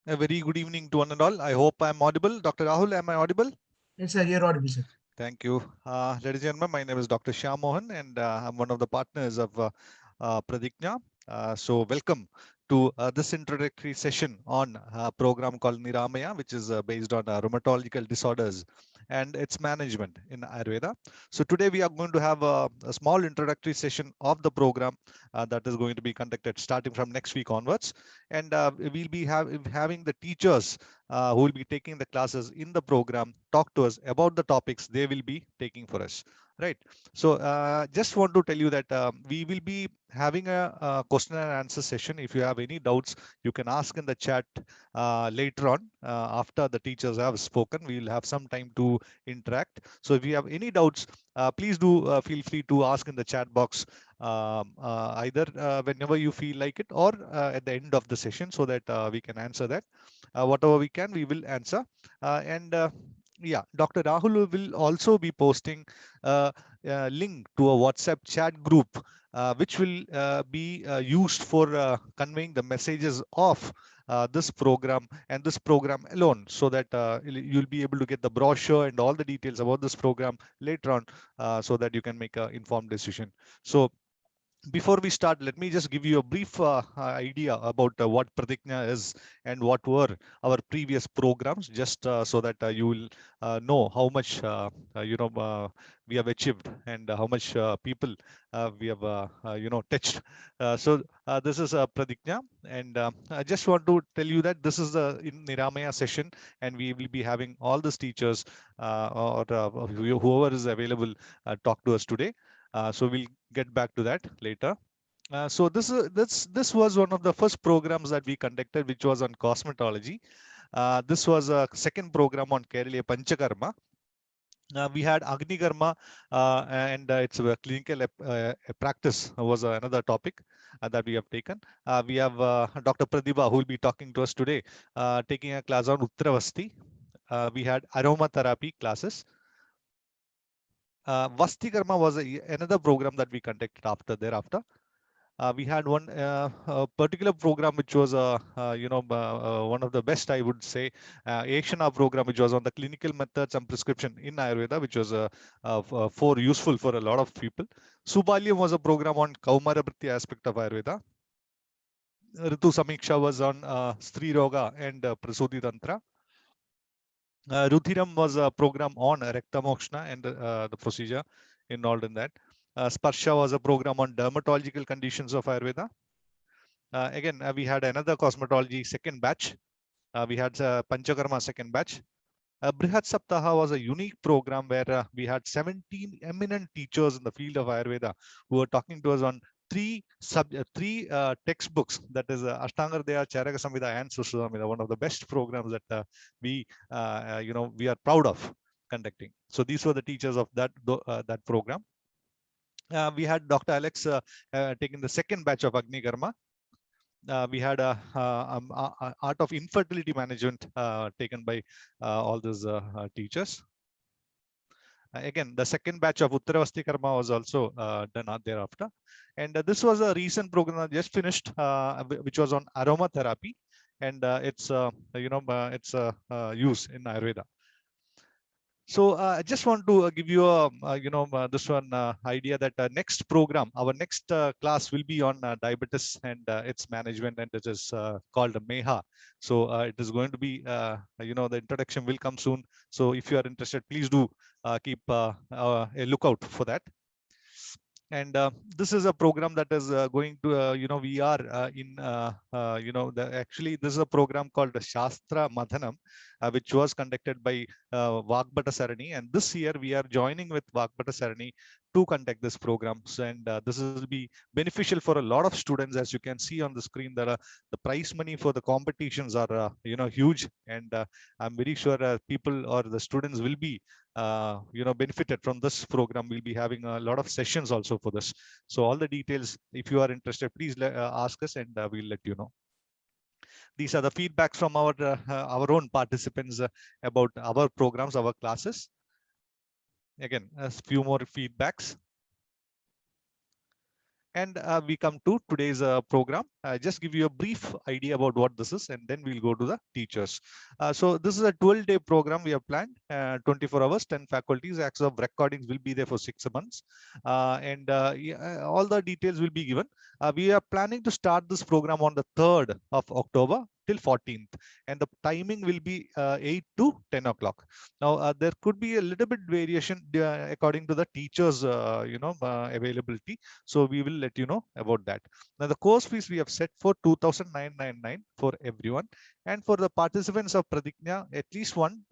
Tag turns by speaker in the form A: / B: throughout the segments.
A: A very good evening to one and all. I hope I'm audible. Dr. Rahul, am I audible?
B: Yes, sir, you're audible, sir.
A: Thank you. Ladies and gentlemen, my name is Dr. Shyam Mohan, and I'm one of the partners of Pradigna. So, welcome to this introductory session on a program called Niramaya, which is based on rheumatological disorders and its management in Ayurveda. So, today we are going to have a small introductory session of the program that is going to be conducted starting from next week onwards. And we'll be having the teachers who will be taking the classes in the program talk to us about the topics they will be taking for us, right? So just want to tell you that we will be having a question and answer session. If you have any doubts, you can ask in the chat later on after the teachers have spoken. We will have some time to interact. So if you have any doubts, please do feel free to ask in the chat box, either whenever you feel like it, or at the end of the session, so that we can answer that. Whatever we can, we will answer. And yeah, Dr. Rahul will also be posting a link to a WhatsApp chat group, which will be used for conveying the messages of this program and this program alone, so that you'll be able to get the brochure and all the details about this program later on, so that you can make an informed decision. So before we start, let me just give you a brief idea about what Pratigna is and what were our previous programs, just so that you will know how much we have achieved, and how much people we have touched. This is Pratigna, and I just want to tell you that this is the in Niramaya session, and we will be having all these teachers or whoever is available talk to us today. So we'll get back to that later. So this was one of the first programs that we conducted, which was on cosmetology. This was a second program on Kerala Panchakarma. We had Agni Karma, and it's a clinical practice was another topic that we have taken. We have Dr. Pradibha, who will be talking to us today, taking a class on Uttaravasti. We had aromatherapy classes. Vasti Karma was another program that we conducted after thereafter. We had one particular program which was one of the best, I would say, Ashana program, which was on the clinical methods and prescription in Ayurveda, which was for useful for a lot of people. Subalyam was a program on Kaumarabhriti aspect of Ayurveda. Ritu Samiksha was on Stri Roga and Prasudi Tantra. Ruthiram was a program on Rekta Mokshna and the procedure involved in that. Sparsha was a program on dermatological conditions of Ayurveda. Again, we had another cosmetology second batch. We had Panchakarma second batch. Brihat Saptaha was a unique program where we had 17 eminent teachers in the field of Ayurveda who were talking to us on three textbooks, that is Ashtanga Hridaya, Charaka Samhita, and Sushruta Samhita, one of the best programs that we are proud of conducting. So these were the teachers of that program. We had Dr. Alex taking the second batch of Agni Karma. We had a art of infertility management taken by all these teachers. Again, the second batch of Uttaravasti Karma was also done thereafter. And this was a recent program that just finished, which was on aromatherapy, and its use in Ayurveda. So I just want to give you a this one idea that next program, our next class will be on diabetes and its management, and it is called MEHA. So it is going to be the introduction will come soon. So if you are interested, please do keep a lookout for that. And this is a program that is going to we are in actually this is a program called Shastra Madhanam, which was conducted by Vagbata Sarani, and this year we are joining with Vagbata Sarani to conduct this programs, and this will be beneficial for a lot of students. As you can see on the screen, there are the prize money for the competitions are huge, and I'm very sure people or the students will be benefited from this program. We'll be having a lot of sessions also for this. So all the details, if you are interested, please ask us, and we'll let you know. These are the feedbacks from our own participants about our programs, our classes. Again, a few more feedbacks. And we come to today's program. Just give you a brief idea about what this is, and then we'll go to the teachers. So this is a 12-day program we have planned, 24 hours, 10 faculties. Access of recordings will be there for 6 months. All the details will be given. We are planning to start this program on the 3rd of October till 14th, and the timing will be 8 to 10 o'clock. Now, there could be a little bit variation according to the teachers, availability. So we will let you know about that. Now, the course fees we have set for 2,999 for everyone, and for the participants of Pradigna, at least one,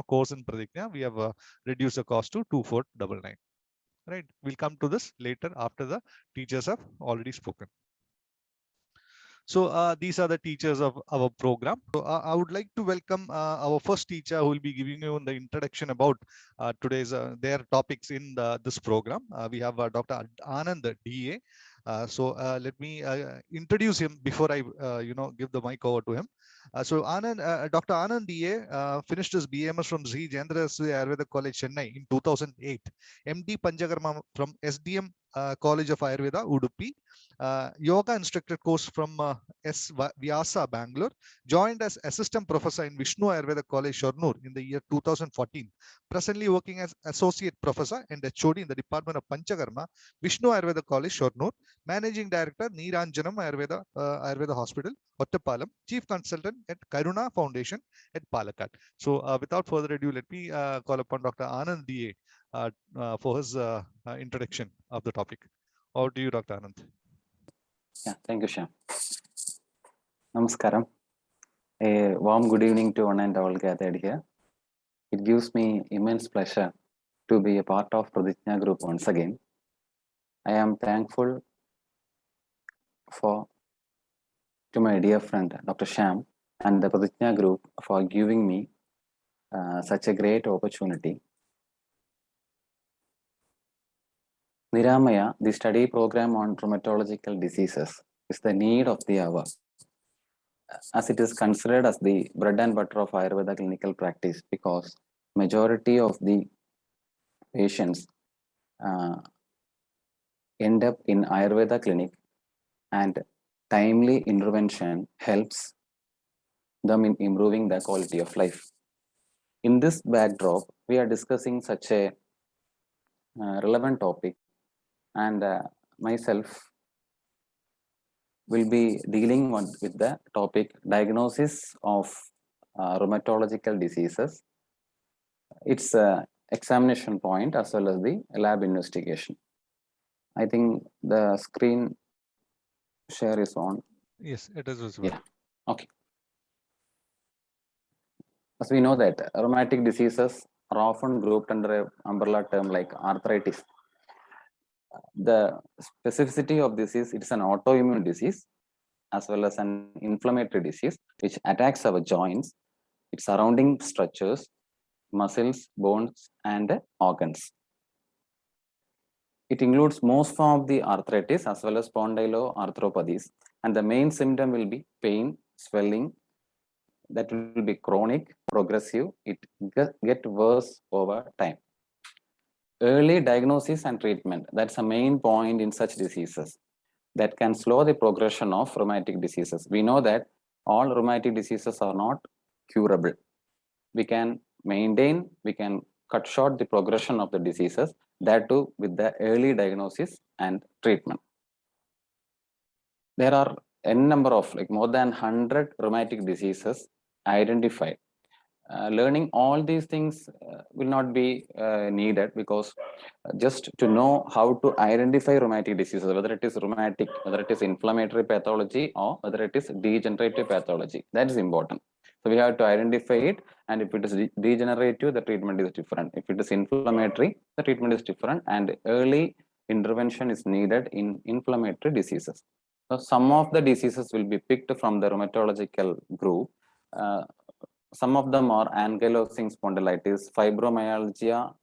A: course in Pradigna, we have reduced the cost to 2,499. Right? We'll come to this later after the teachers have already spoken. So these are the teachers of our program. So I would like to welcome our first teacher who will be giving you the introduction about today's their topics in this program. We have Dr. Anand DA. Let me introduce him before I give the mic over to him. Dr. Anand DA finished his BMS from Sri Jendra Ayurveda College, Chennai in 2008. MD Panchakarma from SDM College of Ayurveda, Udupi. Yoga instructor course from S. Vyasa, Bangalore. Joined as assistant professor in Vishnu Ayurveda College, Shornur in the year 2014. Presently working as associate professor and HOD in the Department of Panchakarma, Vishnu Ayurveda College, Shornur. Managing director, Neeranjanam Ayurveda Hospital, Ottapalam. Chief consultant at Karuna Foundation at Palakkad. So without further ado, let me call upon Dr. Anand DA for his introduction of the topic. Over to you, Dr. Anand.
B: Yeah, thank you, Shyam. Namaskaram. A warm good evening to one and all gathered here. It gives me immense pleasure to be a part of Pradigna Group once again. I am thankful to my dear friend Dr. Shyam and the Pradigna Group for giving me such a great opportunity. Niramaya, the study program on rheumatological diseases, is the need of the hour, as it is considered as the bread and butter of Ayurveda clinical practice, because majority of the patients end up in Ayurveda clinic, and timely intervention helps them in improving the quality of life. In this backdrop, we are discussing such a relevant topic, and myself will be dealing with the topic diagnosis of rheumatological diseases, its examination point as well as the lab investigation. I think the screen share is on.
A: Yes, it is visible.
B: Yeah. Okay. As we know that rheumatic diseases are often grouped under an umbrella term like arthritis. The specificity of this is it's an autoimmune disease as well as an inflammatory disease which attacks our joints, its surrounding structures, muscles, bones, and organs. It includes most form of the arthritis as well as spondyloarthropathies, and the main symptom will be pain, swelling, that will be chronic, progressive, it get worse over time. Early diagnosis and treatment, that's a main point in such diseases that can slow the progression of rheumatic diseases. We know that all rheumatic diseases are not curable. We can maintain, we can cut short the progression of the diseases, that too with the early diagnosis and treatment. There are n number of like more than 100 rheumatic diseases identified. Learning all these things will not be needed, because just to know how to identify rheumatic diseases, whether it is rheumatic, whether it is inflammatory pathology, or whether it is degenerative pathology, that is important. So we have to identify it, and if it is degenerative, the treatment is different. If it is inflammatory, the treatment is different, and early intervention is needed in inflammatory diseases. So some of the diseases will be picked from the rheumatological group. Some of them are ankylosing spondylitis, fibromyalgia,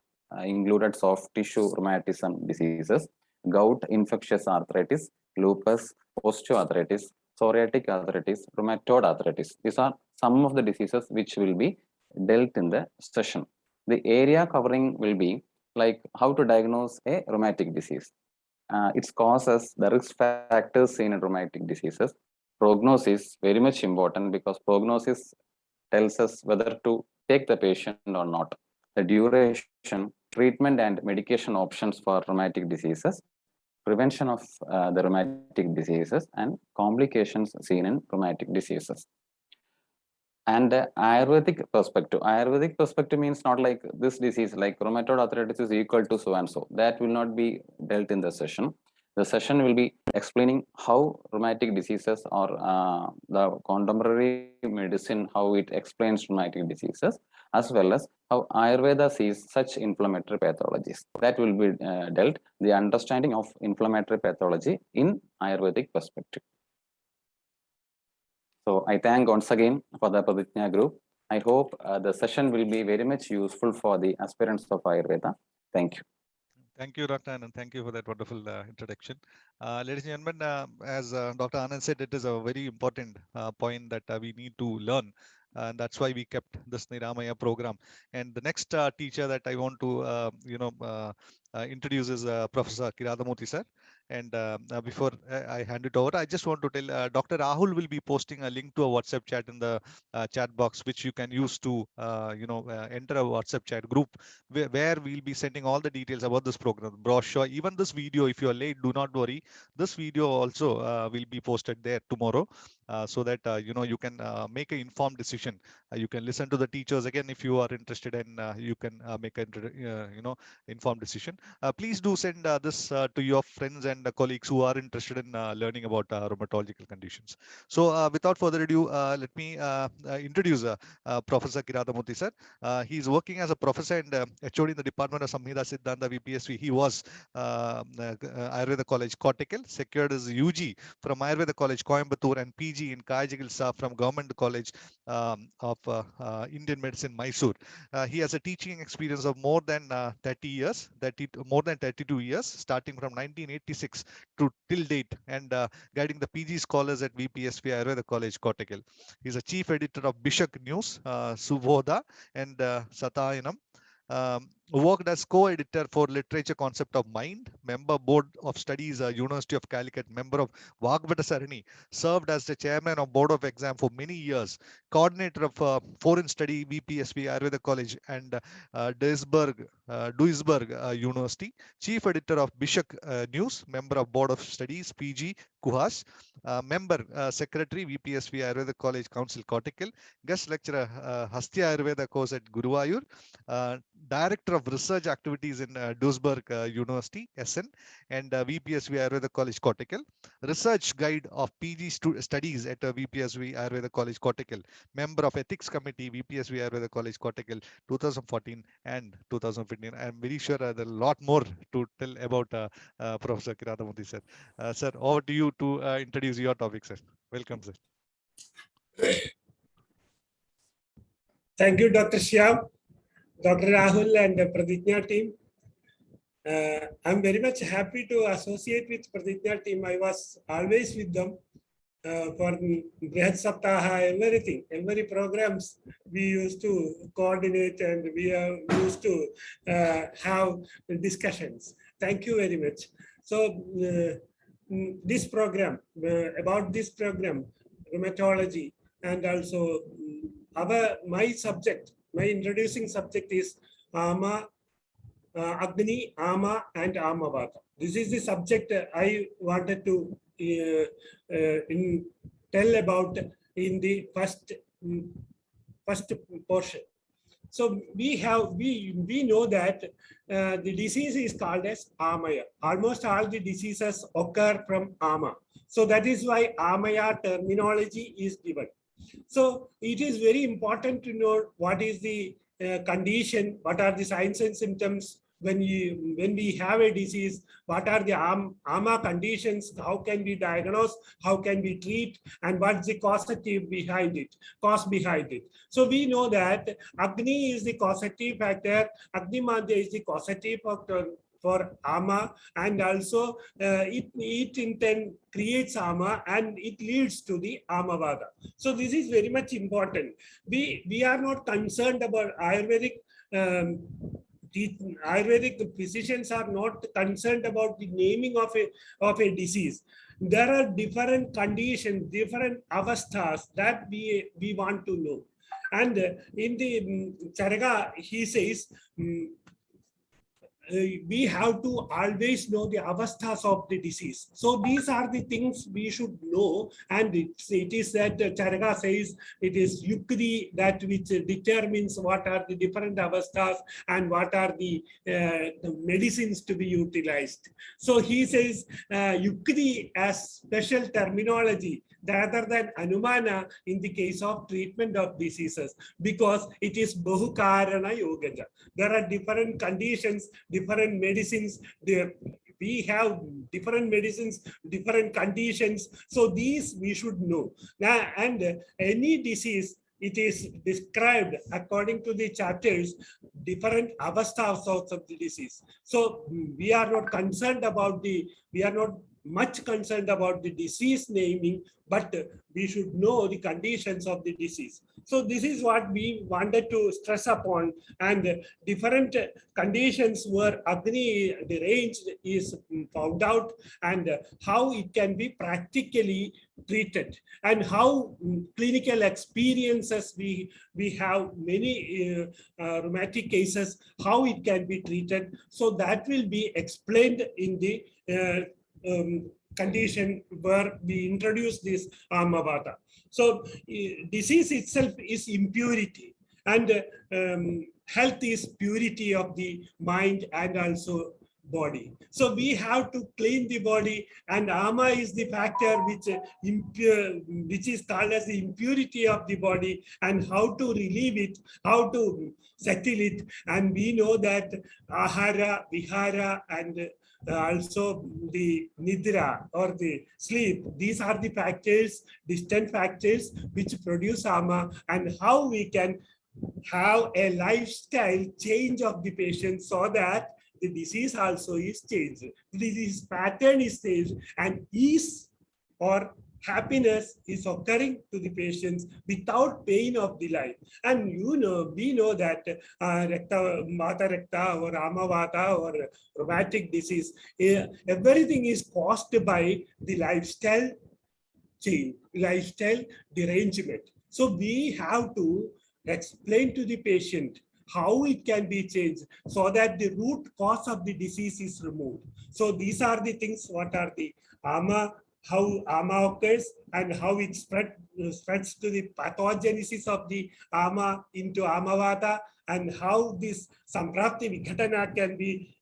B: included soft tissue rheumatism diseases, gout infectious arthritis, lupus, osteoarthritis, psoriatic arthritis, rheumatoid arthritis. These are some of the diseases which will be dealt in the session. The area covering will be like how to diagnose a rheumatic disease, its causes, the risk factors seen in rheumatic diseases. Prognosis very much important because prognosis tells us whether to take the patient or not. The duration, treatment, and medication options for rheumatic diseases, prevention of the rheumatic diseases, and complications seen in rheumatic diseases. And Ayurvedic perspective means not like this disease, like rheumatoid arthritis is equal to so and so. That will not be dealt in the session. The session will be explaining how rheumatic diseases or the contemporary medicine, how it explains rheumatic diseases, as well as how Ayurveda sees such inflammatory pathologies. That will be dealt, the understanding of inflammatory pathology in Ayurvedic perspective. So I thank once again for the Pradijna group. I hope the session will be very much useful for the aspirants of Ayurveda. Thank you.
A: Thank you, Dr. Anand. Thank you for that wonderful introduction. Ladies and gentlemen, as Dr. Anand said, it is a very important point that we need to learn. And that's why we kept this Niramaya program. And the next teacher that I want to, introduce is Professor Kiradamurthy sir. And before I hand it over, I just want to tell Dr. Rahul will be posting a link to a WhatsApp chat in the chat box, which you can use to, enter a WhatsApp chat group where we'll be sending all the details about this program, brochure, even this video. If you're late, do not worry. This video also will be posted there tomorrow, so that you can make an informed decision. You can listen to the teachers again if you are interested, and you can make an informed decision. Please do send this to your friends and colleagues who are interested in learning about rheumatological conditions. So without further ado, let me introduce Professor Kiradamurthy sir. He is working as a professor and HOD in the Department of Samhita Siddhanta VPSV. He was Ayurveda College Kottakkal, secured his UG from Ayurveda College Coimbatore and PG in Kaya Chikitsa from Government College of Indian Medicine, Mysore. He has a teaching experience of more than 30 years, more than 32 years, starting from 1986 to till date, and guiding the PG scholars at VPSV Ayurveda College Kottakkal. He's a chief editor of Bishak News, Subodha, and Satayanam. Worked as co-editor for Literature Concept of Mind, member Board of Studies, University of Calicut, member of Vagbata Sarani, served as the chairman of Board of Exam for many years, coordinator of Foreign Study, VPSV Ayurveda College and Duisburg University, chief editor of Bishak News, member of Board of Studies, PG, Kuhas, member secretary, VPSV Ayurveda College Council, Kottakkal, guest lecturer, Hastya Ayurveda course at Guruvayur, director of research activities in Duisburg University, SN, and VPSV Ayurveda College, Kottakkal, research guide of PG studies at VPSV Ayurveda College, Kottakkal, member of ethics committee, VPSV Ayurveda College, Kottakkal, 2014 and 2015. I'm very sure there are a lot more to tell about Professor Kiradamurthy sir. Sir, over to you to introduce your topic, sir. Welcome, sir.
C: Thank you, Dr. Shyam, Dr. Rahul, and the Pradijna team. I'm very much happy to associate with Pradijna team. I was always with them for Brihad Saptaha, everything, every programs we used to coordinate, and we used to have discussions. Thank you very much. So this program, about this program, rheumatology, and also my subject, my introducing subject is Ama, Agni, Ama, and Amavata. This is the subject I wanted to tell about in the first portion. So we know that the disease is called as Amaya. Almost all the diseases occur from Ama. So that is why Amaya terminology is given. So it is very important to know what is the condition, what are the signs and symptoms when we have a disease, what are the AMA conditions, how can we diagnose, how can we treat, and what's the causative behind it, cause behind it. So we know that Agni is the causative factor, Agni Madhya is the causative factor for AMA, and also it in turn creates AMA and it leads to the Amavada. So this is very much important. We are not concerned about Ayurvedic Ayurvedic physicians are not concerned about the naming of a disease. There are different conditions, different avasthas that we want to know. And in the Charaka, he says, we have to always know the avasthas of the disease. So these are the things we should know. And it is that Charaka says it is Yukti that which determines what are the different avasthas and what are the medicines to be utilized. So he says Yukti as special terminology rather than Anumana in the case of treatment of diseases, because it is Bahukarana Yogaja. There are different conditions, different medicines. We have different medicines, different conditions. So these we should know. And any disease, it is described according to the chapters, different avasthas of the disease. So we are not concerned about we are not much concerned about the disease naming, but we should know the conditions of the disease. So this is what we wanted to stress upon, and different conditions where Agni deranged is found out, and how it can be practically treated, and how clinical experiences we have many rheumatic cases, how it can be treated. So that will be explained in the condition where we introduce this Amavata. So disease itself is impurity, and health is purity of the mind and also body. So we have to clean the body, and ama is the factor which is called as the impurity of the body, and how to relieve it, how to settle it. And we know that ahara, vihara, and also the nidra or the sleep, these are the factors, distant factors which produce ama, and how we can have a lifestyle change of the patient so that the disease also is changed, the disease pattern is changed, and ease or happiness is occurring to the patients without pain of the life. And we know that Vata Rakta or Amavata or rheumatic disease, everything is caused by the lifestyle change, lifestyle derangement. So we have to explain to the patient how it can be changed so that the root cause of the disease is removed. So these are the things, what are the ama, how ama occurs, and how it spreads to the pathogenesis of the ama into amavata, and how this samprapti vikhatana can be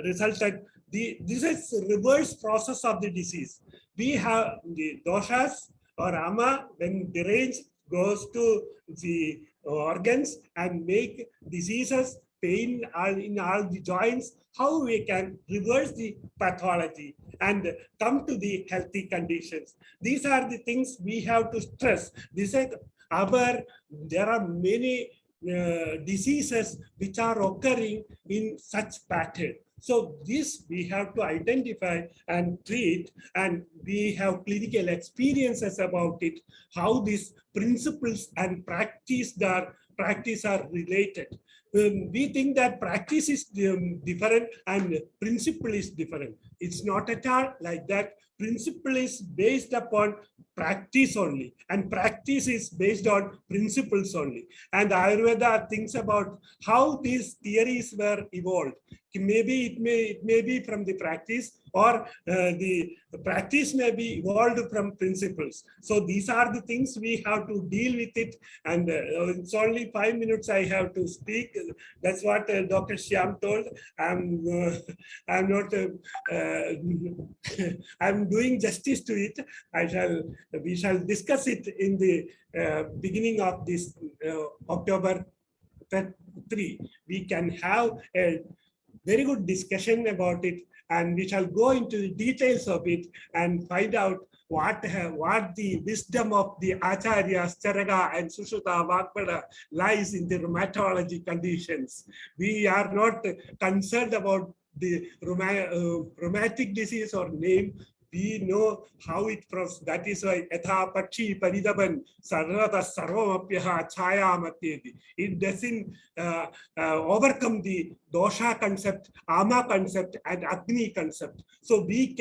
C: resulted. This is reverse process of the disease. We have the doshas or ama, when deranged, goes to the organs and make diseases, pain in all the joints. How we can reverse the pathology and come to the healthy conditions. These are the things we have to stress. There are many diseases which are occurring in such pattern. So this we have to identify and treat, and we have clinical experiences about it, how these principles and practice are related. We think that practice is different and principle is different. It's not at all like that. Principle is based upon practice only, and practice is based on principles only. And Ayurveda thinks about how these theories were evolved. Maybe it may be from the practice, or the practice may be evolved from principles. So these are the things we have to deal with it. And it's only 5 minutes I have to speak. That's what Dr. Shyam told. I'm not. I'm doing justice to it. We shall discuss it in the beginning of this October 3. We can have a very good discussion about it, and we shall go into the details of it and find out what the wisdom of the Acharyas, Charaka and Sushruta Vakpada lies in the rheumatology conditions. We are not concerned about the rheumatic disease or name. we know how it process. That is why Yatha Pakshi Paridaban Sarvata Sarvamapyaha Chaya Matyedi. It doesn't overcome the dosha concept, ama concept, and agni concept. So we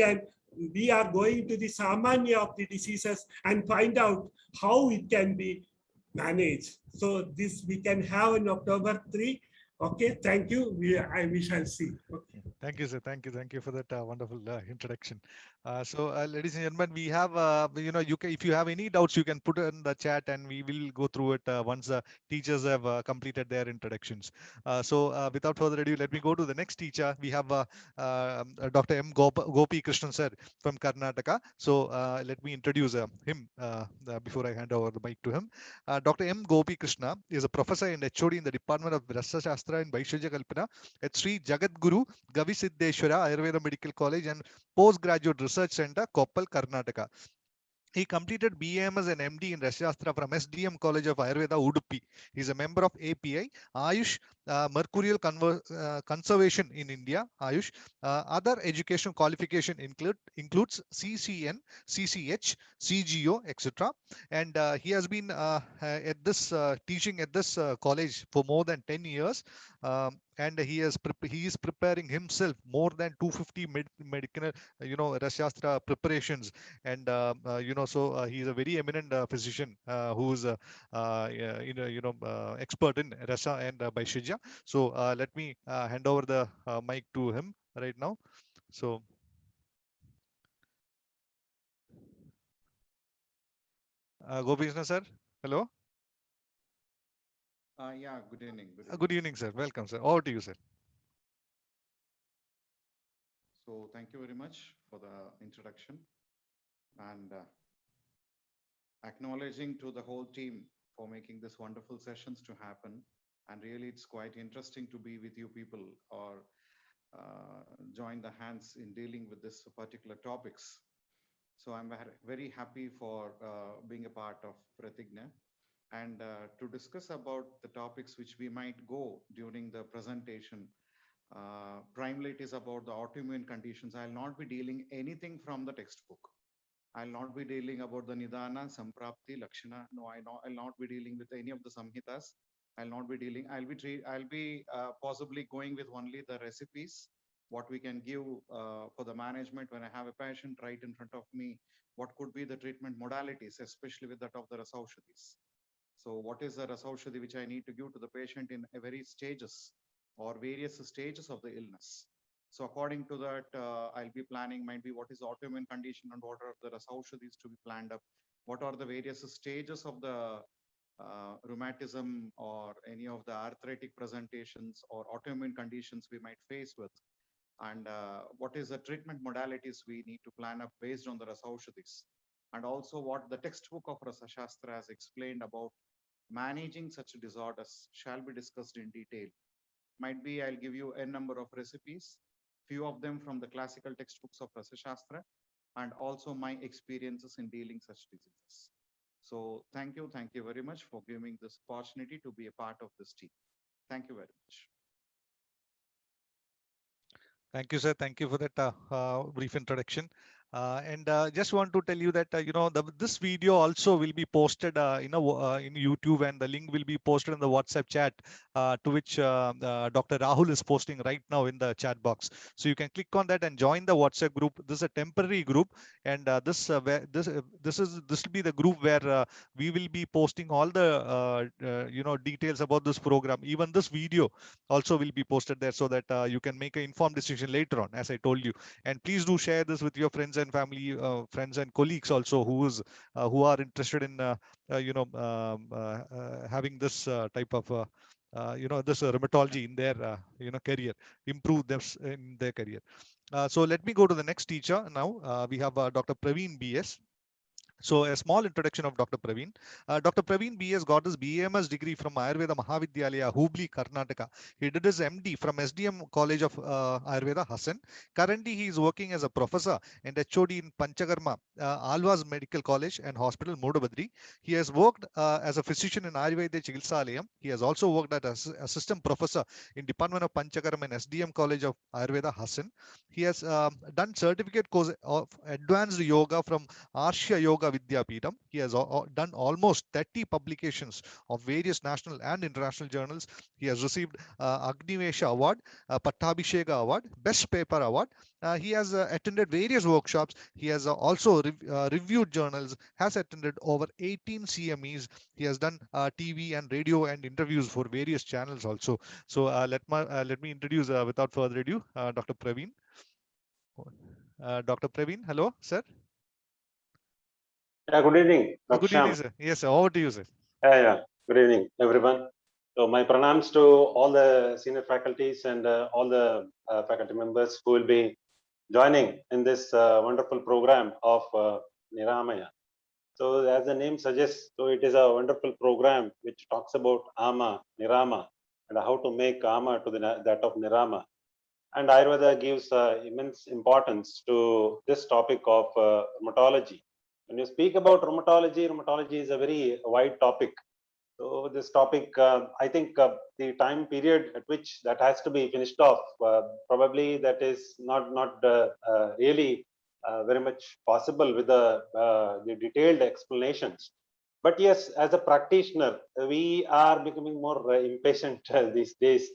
C: are going to the samanya of the diseases and find out how it can be managed. So this we can have in October 3. Okay, thank you. We shall see. Okay.
A: Thank you, sir. Thank you. Thank you for that wonderful introduction. Ladies and gentlemen, we have, you can, if you have any doubts, you can put it in the chat and we will go through it once the teachers have completed their introductions. Without further ado, let me go to the next teacher. We have Dr. M. Gopi Krishnan, sir, from Karnataka. So let me introduce him before I hand over the mic to him. Dr. M. Gopi Krishna is a professor and HOD in the Department of Rasa Shastra and Vaishya Kalpana at Sri Jagadguru Gavisiddeshwara Ayurveda Medical College and Postgraduate Research Center, Koppal, Karnataka. He completed BAMS and MD in Rasashastra from SDM College of Ayurveda, Udupi. He is a member of API, Ayush, Mercurial Conservation in India, Ayush. Other education qualification includes CCN, CCH, CGO, etc. And he has been at this teaching at this college for more than 10 years. And he is preparing himself more than 250 medical, Rasashastra preparations, and he is a very eminent physician who's expert in Rasa and Vaishya. So let me hand over the mic to him right now. So Gopi Krishna sir, hello.
D: Yeah, good evening.
A: Good evening, sir. Welcome, sir. Over to you, sir.
D: So thank you very much for the introduction and acknowledging to the whole team for making this wonderful sessions to happen. And really, it's quite interesting to be with you people or join the hands in dealing with this particular topics. So I'm very happy for being a part of Pratigna and to discuss about the topics which we might go during the presentation. Primarily, it is about the autoimmune conditions. I'll not be dealing anything from the textbook. I'll not be dealing about the Nidana, Samprapti, Lakshana. No, I'll not be dealing with any of the Samhitas. I'll be possibly going with only the recipes, what we can give for the management when I have a patient right in front of me, what could be the treatment modalities, especially with that of the Rasaushadis. So what is the Rasaushadhi which I need to give to the patient in a very stages or various stages of the illness. So according to that, I'll be planning might be what is the autoimmune condition and what are the Rasaushadhis to be planned up. What are the various stages of the rheumatism or any of the arthritic presentations or autoimmune conditions we might face with. And what is the treatment modalities we need to plan up based on the Rasaushadhis. And also what the textbook of Rasa Shastra has explained about managing such disorders shall be discussed in detail. Might be I'll give you a number of recipes, few of them from the classical textbooks of Rasa Shastra, and also my experiences in dealing such diseases. So thank you very much for giving this opportunity to be a part of this team. Thank you very much.
A: Thank you, sir. Thank you for that brief introduction. Just want to tell you that this video also will be posted in YouTube, and the link will be posted in the WhatsApp chat to which Dr. Rahul is posting right now in the chat box. So you can click on that and join the WhatsApp group. This is a temporary group, and this will be the group where we will be posting all the details about this program. Even this video also will be posted there, so that you can make an informed decision later on, as I told you. And please do share this with your friends and family, friends and colleagues also who are interested in having this type of this rheumatology in their career, improve this in their career. So let me go to the next teacher now. We have Dr. Praveen BS. So a small introduction of Dr. Praveen. Dr. Praveen B has got his BAMS degree from Ayurveda Mahavidyalaya, Hubli, Karnataka. He did his MD from SDM College of Ayurveda, Hassan. Currently, he is working as a professor and HOD in Panchakarma, Alva's Medical College and Hospital, Modabadri. He has worked as a physician in Ayurveda Chikitsalayam. He has also worked as assistant professor in Department of Panchakarma and SDM College of Ayurveda, Hassan. He has done certificate course of advanced yoga from Arshya Yoga Vidyapeetham. He has done almost 30 publications of various national and international journals. He has received Agnivesha Award, Pattabhisheka Award, Best Paper Award. He has attended various workshops. He has also reviewed journals, has attended over 18 CMEs. He has done TV and radio and interviews for various channels also. So let me introduce without further ado, Dr. Praveen. Dr. Praveen, hello, sir.
E: Yeah, good evening, Dr.
A: Good evening,
E: Shyam.
A: sir. Yes, sir. Over to you, sir.
E: Yeah. Good evening, everyone. So my pranams to all the senior faculties and all the faculty members who will be joining in this wonderful program of Niramaya. So as the name suggests, so it is a wonderful program which talks about Ama, Nirama, and how to make Ama to that of Nirama. And Ayurveda gives immense importance to this topic of rheumatology. When you speak about rheumatology, rheumatology is a very wide topic. So this topic, I think the time period at which that has to be finished off, probably that is not really very much possible with the detailed explanations. But yes, as a practitioner, we are becoming more impatient these days,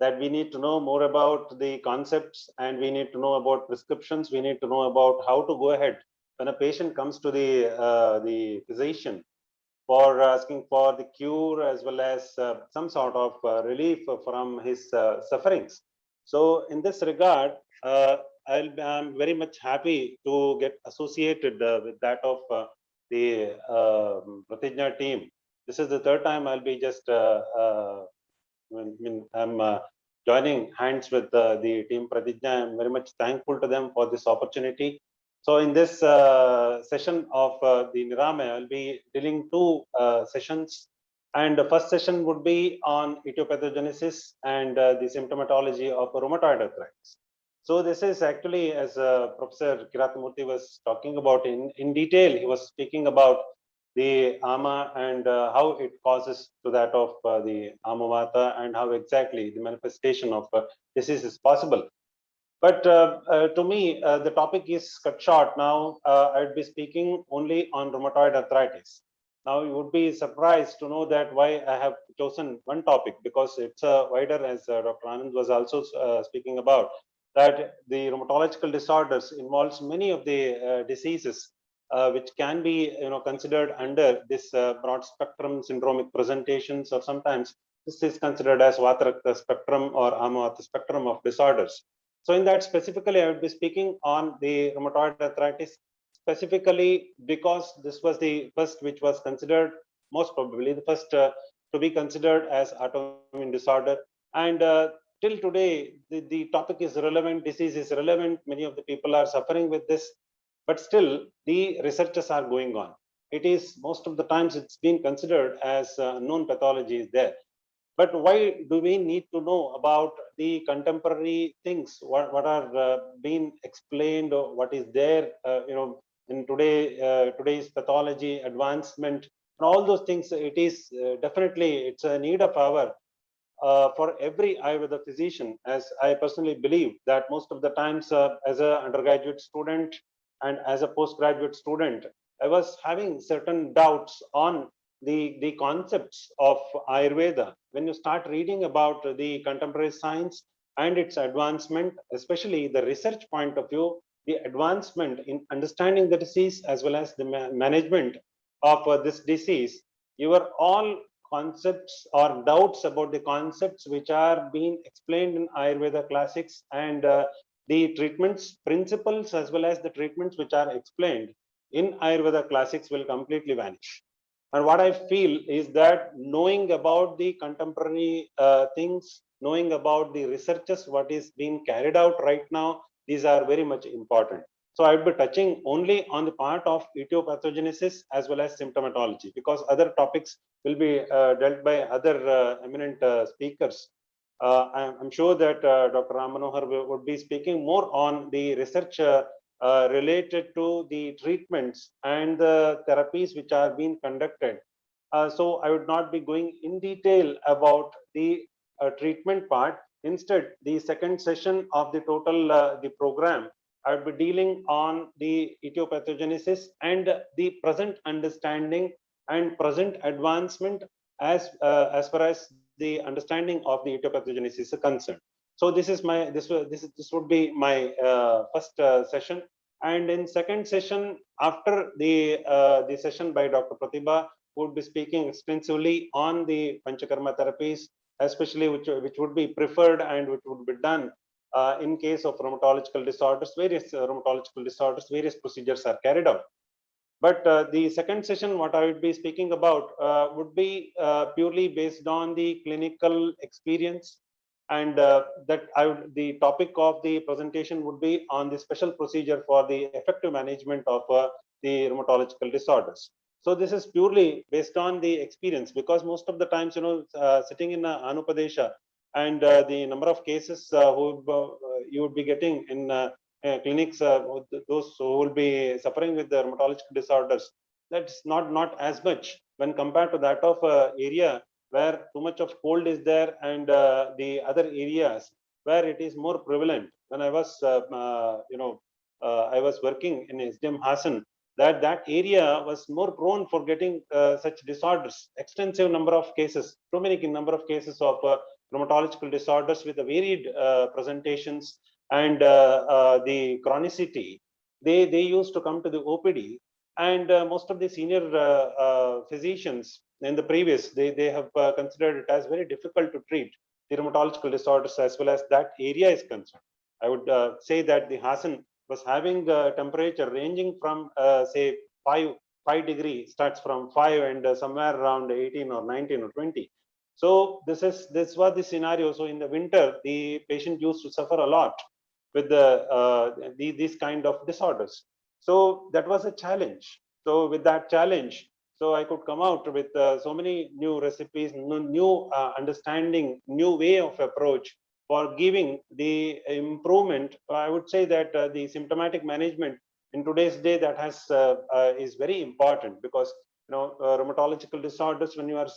E: that we need to know more about the concepts and we need to know about prescriptions. We need to know about how to go ahead when a patient comes to the physician for asking for the cure as well as some sort of relief from his sufferings. So in this regard, I'm very much happy to get associated with that of the Pratigna team. This is the third time I'll be just I'm joining hands with the team Pratigna. I'm very much thankful to them for this opportunity. So in this session of the Nirama, I'll be dealing two sessions. And the first session would be on etiopathogenesis and the symptomatology of rheumatoid arthritis. So this is actually, as Professor Kirathamurthy was talking about in detail, he was speaking about the ama and how it causes to that of the amavata and how exactly the manifestation of disease is possible. But to me, the topic is cut short. Now, I'd be speaking only on rheumatoid arthritis. Now, you would be surprised to know that why I have chosen one topic, because it's wider, as Dr. Anand was also speaking about, that the rheumatological disorders involves many of the diseases which can be considered under this broad spectrum syndromic presentations, or sometimes this is considered as Vata spectrum or Amavata spectrum of disorders. So in that specifically, I would be speaking on the rheumatoid arthritis, specifically because this was the first which was considered, most probably the first to be considered as autoimmune disorder. And till today, the topic is relevant, disease is relevant, many of the people are suffering with this, but still the researches are going on. It is most of the times it's been considered as known pathology is there. But why do we need to know about the contemporary things? What are being explained, or what is there, in today's pathology advancement, and all those things? It is definitely it's a need of hour for every Ayurveda physician, as I personally believe that most of the times as an undergraduate student and as a postgraduate student, I was having certain doubts on the concepts of Ayurveda. When you start reading about the contemporary science and its advancement, especially the research point of view, the advancement in understanding the disease as well as the management of this disease, you are all concepts or doubts about the concepts which are being explained in Ayurveda classics, and the treatments principles as well as the treatments which are explained in Ayurveda classics will completely vanish. And what I feel is that knowing about the contemporary things, knowing about the researches, what is being carried out right now, these are very much important. So I would be touching only on the part of etiopathogenesis as well as symptomatology, because other topics will be dealt by other eminent speakers. I'm sure that Dr. Ram Manohar would be speaking more on the research related to the treatments and the therapies which are being conducted. So I would not be going in detail about the treatment part. Instead, the second session of the total the program, I would be dealing on the etiopathogenesis and the present understanding and present advancement as far as the understanding of the etiopathogenesis is concerned. So this is my this would be my first session. And in second session, after the session by Dr. Pratibha, would be speaking extensively on the Panchakarma therapies, especially which would be preferred and which would be done in case of rheumatological disorders. Various rheumatological disorders, various procedures are carried out. But the second session, what I would be speaking about would be purely based on the clinical experience, and the topic of the presentation would be on the special procedure for the effective management of the rheumatological disorders. So this is purely based on the experience, because most of the times, sitting in Anupadesha, and the number of cases who you would be getting in clinics, those who will be suffering with the rheumatological disorders, that's not as much when compared to that of area where too much of cold is there, and the other areas where it is more prevalent. When I was I was working in SDM Hassan, that area was more prone for getting such disorders, extensive number of cases, too many number of cases of rheumatological disorders with the varied presentations and the chronicity. They used to come to the OPD, and most of the senior physicians in the previous, they have considered it as very difficult to treat the rheumatological disorders as well as that area is concerned. I would say that the Hassan was having a temperature ranging from say 5 degree, starts from 5 and somewhere around 18 or 19 or 20. So this was the scenario. So in the winter, the patient used to suffer a lot with these kind of disorders. So that was a challenge. So with that challenge, so I could come out with so many new recipes, new understanding, new way of approach for giving the improvement. I would say that the symptomatic management in today's day, that has is very important, because rheumatological disorders, when you are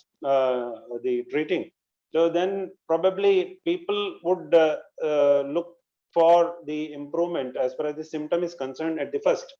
E: the treating, so then probably people would look for the improvement as far as the symptom is concerned at the first.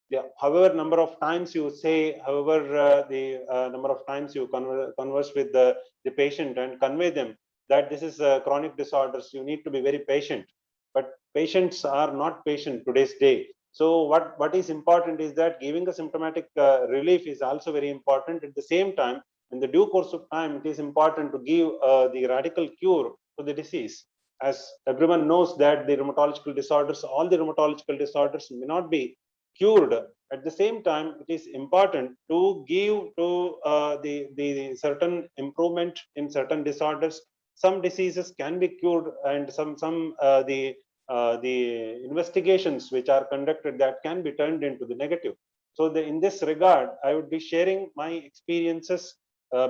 E: Yeah, however number of times you say, however the number of times you converse with the patient and convey them that this is chronic disorders, you need to be very patient. But patients are not patient today's day. So what is important is that giving a symptomatic relief is also very important. At the same time, in the due course of time, it is important to give the radical cure to the disease. As everyone knows that the rheumatological disorders, all the rheumatological disorders may not be cured. At the same time, it is important to give to the certain improvement in certain disorders. Some diseases can be cured, and some the investigations which are conducted, that can be turned into the negative. So in this regard, I would be sharing my experiences.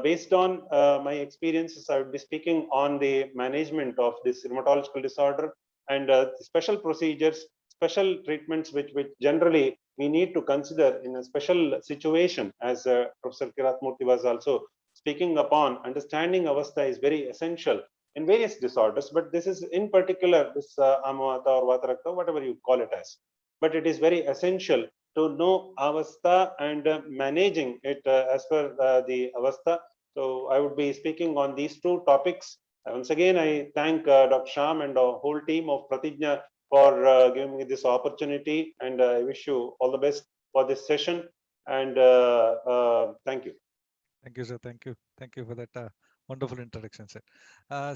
E: Based on my experiences, I would be speaking on the management of this rheumatological disorder and special procedures, special treatments, which generally we need to consider in a special situation. As Professor Kiratmurthy was also speaking upon, understanding avastha is very essential in various disorders, but this is in particular this Amavata or Vatarakta, whatever you call it as. But it is very essential to know avastha and managing it as per the avastha. So I would be speaking on these two topics. Once again, I thank Dr. Sham and the whole team of Pratigna for giving me this opportunity, and I wish you all the best for this session. And thank you.
A: Thank you, sir. Thank you. Thank you for that wonderful introduction, sir.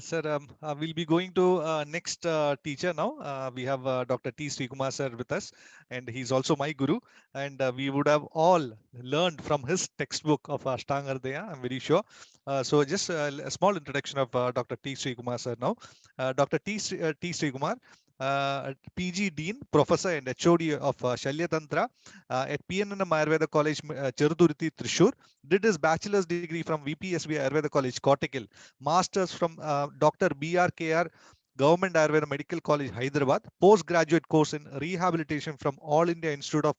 A: Sir, we'll be going to next teacher now. We have Dr. T. Srikumar sir with us, and he's also my guru. And we would have all learned from his textbook of Ashtanga Hridaya, I'm very sure. So just a small introduction of Dr. T. Srikumar sir now. Dr. T. Srikumar PG Dean, Professor and HOD of Shalya Tantra at PNM Ayurveda College, Cheruturthi, Thrissur. Did his bachelor's degree from VPSV Ayurveda College, Kottakkal. Masters from Dr. BRKR Government Ayurveda Medical College, Hyderabad. Postgraduate course in rehabilitation from All India Institute of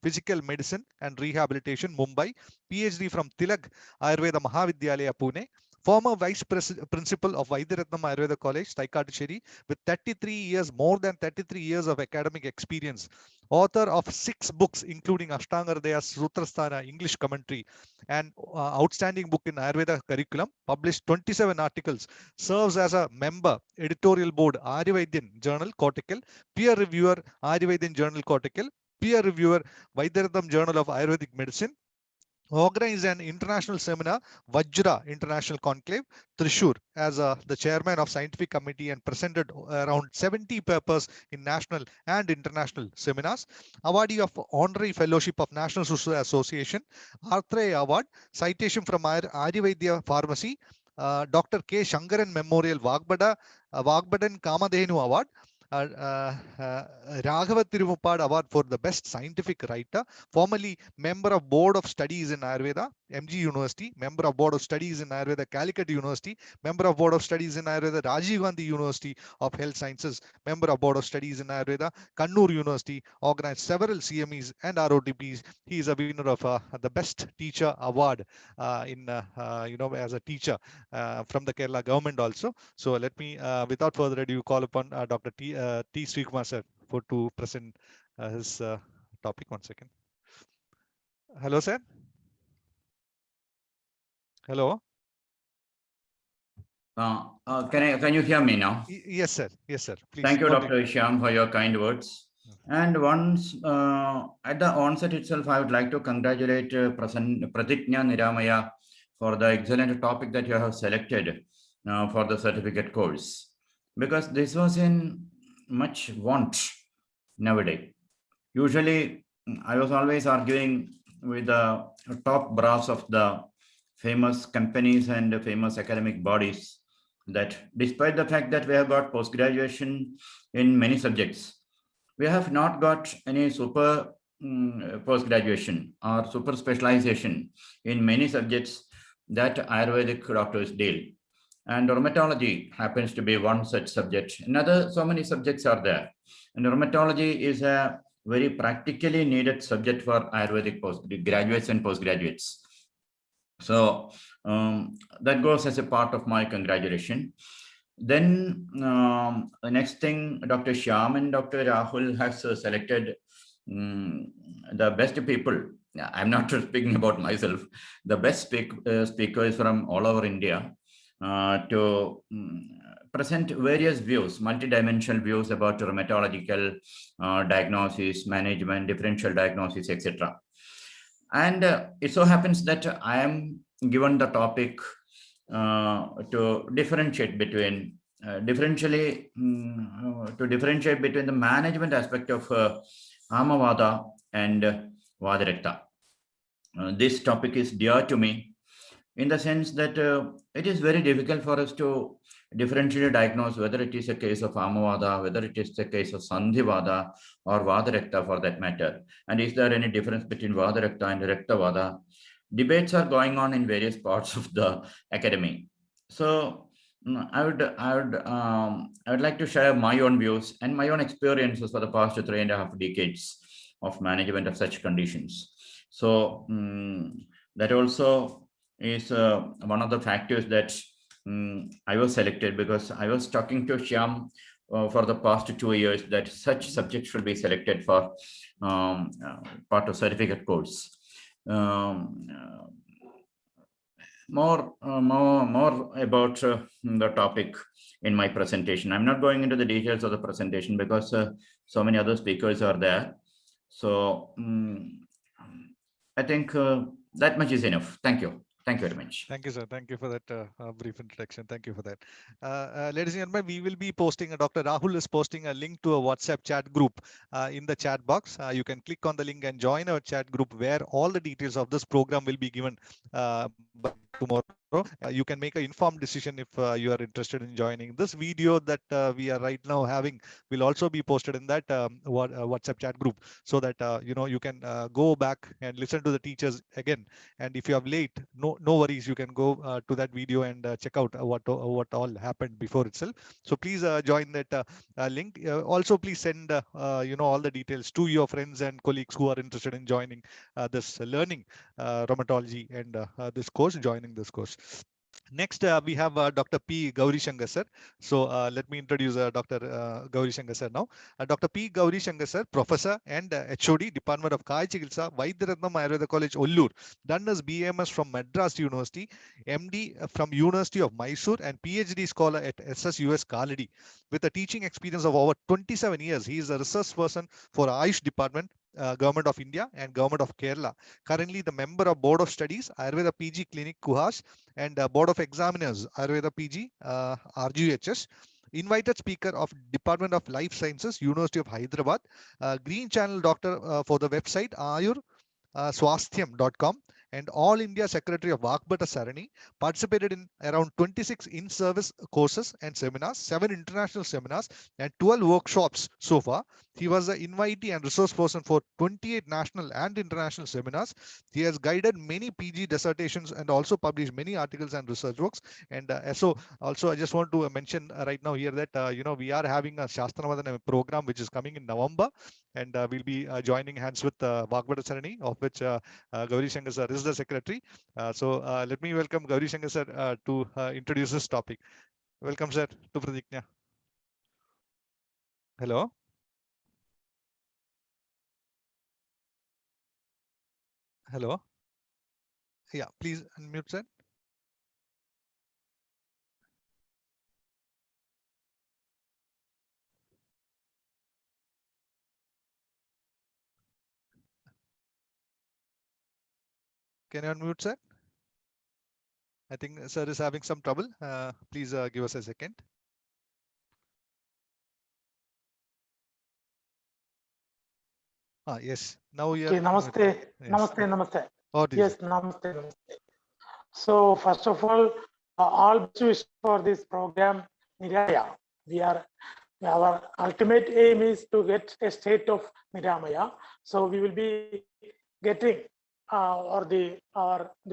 A: Physical Medicine and Rehabilitation, Mumbai. PhD from Tilak Ayurveda Mahavidyalaya, Pune. Former Vice Principal of Vaidyaratnam Ayurveda College, Taikattucheri, with 33 years, more than 33 years of academic experience. Author of 6 books, including Ashtanga Hridaya Sutrasthana, English commentary, and outstanding book in Ayurveda curriculum. Published 27 articles. Serves as a member, editorial board, Aryavaidyan Journal, Kottakkal. Peer reviewer, Aryavaidyan Journal, Kottakkal. Peer reviewer, Vaidyaratnam Journal of Ayurvedic Medicine. Organized an international seminar, Vajra International Conclave, Thrissur, as the chairman of scientific committee, and presented around 70 papers in national and international seminars. Awardee of Honorary Fellowship of National Sushruta Association, Arthray Award, citation from Aryavaidya Pharmacy, Dr. K. Shankaran Memorial Vagbadan Kamadhenu Award, Raghava Tirumuppad Award for the Best Scientific Writer, formerly member of Board of Studies in Ayurveda, MG University, member of Board of Studies in Ayurveda, Calicut University, member of Board of Studies in Ayurveda, Rajiv Gandhi University of Health Sciences, member of Board of Studies in Ayurveda, Kannur University, organized several CMEs and ROTPs. He is a winner of the Best Teacher Award as a teacher from the Kerala government also. So let me, without further ado, call upon Dr. T. Srikumar sir to present his topic. 1 second. Hello, sir. Hello.
F: Can you hear me now?
A: Yes, sir. Yes, sir. Please.
F: Thank you, Dr. Shyam, for your kind words. And once at the onset itself, I would like to congratulate Pratiknya Niramaya for the excellent topic that you have selected for the certificate course, because this was in much want nowadays. Usually, I was always arguing with the top brass of the famous companies and famous academic bodies that despite the fact that we have got post-graduation in many subjects, we have not got any super post-graduation or super specialization in many subjects that Ayurvedic doctors deal. And rheumatology happens to be one such subject. Another, so many subjects are there. And rheumatology is a very practically needed subject for Ayurvedic graduates and postgraduates. So that goes as a part of my congratulation. Then the next thing, Dr. Shyam and Dr. Rahul has selected the best people. I'm not speaking about myself. The best speakers from all over India to present various views, multidimensional views about rheumatological diagnosis, management, differential diagnosis, etc. And it so happens that I am given the topic to differentiate between the management aspect of Amavada and Vadarekta. This topic is dear to me in the sense that it is very difficult for us to differentially diagnose whether it is a case of Amavada, whether it is a case of Sandhivada or Vadarekta for that matter. And is there any difference between Vadarekta and Rektavada? Debates are going on in various parts of the academy. So I would like to share my own views and my own experiences for the past 3.5 decades of management of such conditions. So that also is one of the factors that I was selected, because I was talking to Shyam for the past 2 years that such subjects should be selected for part of certificate course. More about the topic in my presentation. I'm not going into the details of the presentation because so many other speakers are there. So I think that much is enough. Thank you. Thank you very much.
A: Thank you, sir. Thank you for that brief introduction. Thank you for that. Ladies and gentlemen, we will be posting, Dr. Rahul is posting a link to a WhatsApp chat group in the chat box. You can click on the link and join our chat group where all the details of this program will be given by tomorrow. You can make an informed decision if you are interested in joining. This video that we are right now having will also be posted in that WhatsApp chat group, so that you can go back and listen to the teachers again. And if you are late, no worries, you can go to that video and check out what all happened before itself. So please join that link. Also, please send all the details to your friends and colleagues who are interested in joining this learning rheumatology and this course, joining this course. Next, we have Dr. P. Gauri Shankar sir. So let me introduce Dr. Gauri Shankar sir now. Dr. P. Gauri Shankar sir, professor and HOD, Department of Kaya Chikitsa, Vaidyaratnam Ayurveda College, Ollur. Done his BMS from Madras University, MD from University of Mysore, and PhD scholar at SSUS Kaladi. With a teaching experience of over 27 years, he is a research person for Ayush Department, Government of India and Government of Kerala. Currently the member of Board of Studies, Ayurveda PG Clinic, Kuhas, and Board of Examiners, Ayurveda PG, RGHS. Invited speaker of Department of Life Sciences, University of Hyderabad. Green Channel doctor for the website Ayur swasthyam.com, and All India Secretary of Vakbata Sarani. Participated in around 26 in-service courses and seminars, 7 international seminars, and 12 workshops so far. He was the invitee and resource person for 28 national and international seminars. He has guided many PG dissertations and also published many articles and research works. And so also I just want to mention right now here that we are having a Shastranavadana program which is coming in November, and we'll be joining hands with Vakbata Sarani, of which Gauri Shankar sir is the secretary. So let me welcome Gauri Shankar sir to introduce this topic. Welcome sir to Pradigna. Hello. Hello. Yeah, please unmute sir. Can you unmute sir? I think sir is having some trouble. Please give us a second. Yes. Now we are.
G: Okay, namaste.
A: Yes.
G: Namaste, namaste.
A: Oh,
G: Yes, namaste, namaste. So first of all best wishes for this program, Niramaya. Our ultimate aim is to get a state of Niramaya. So we will be getting the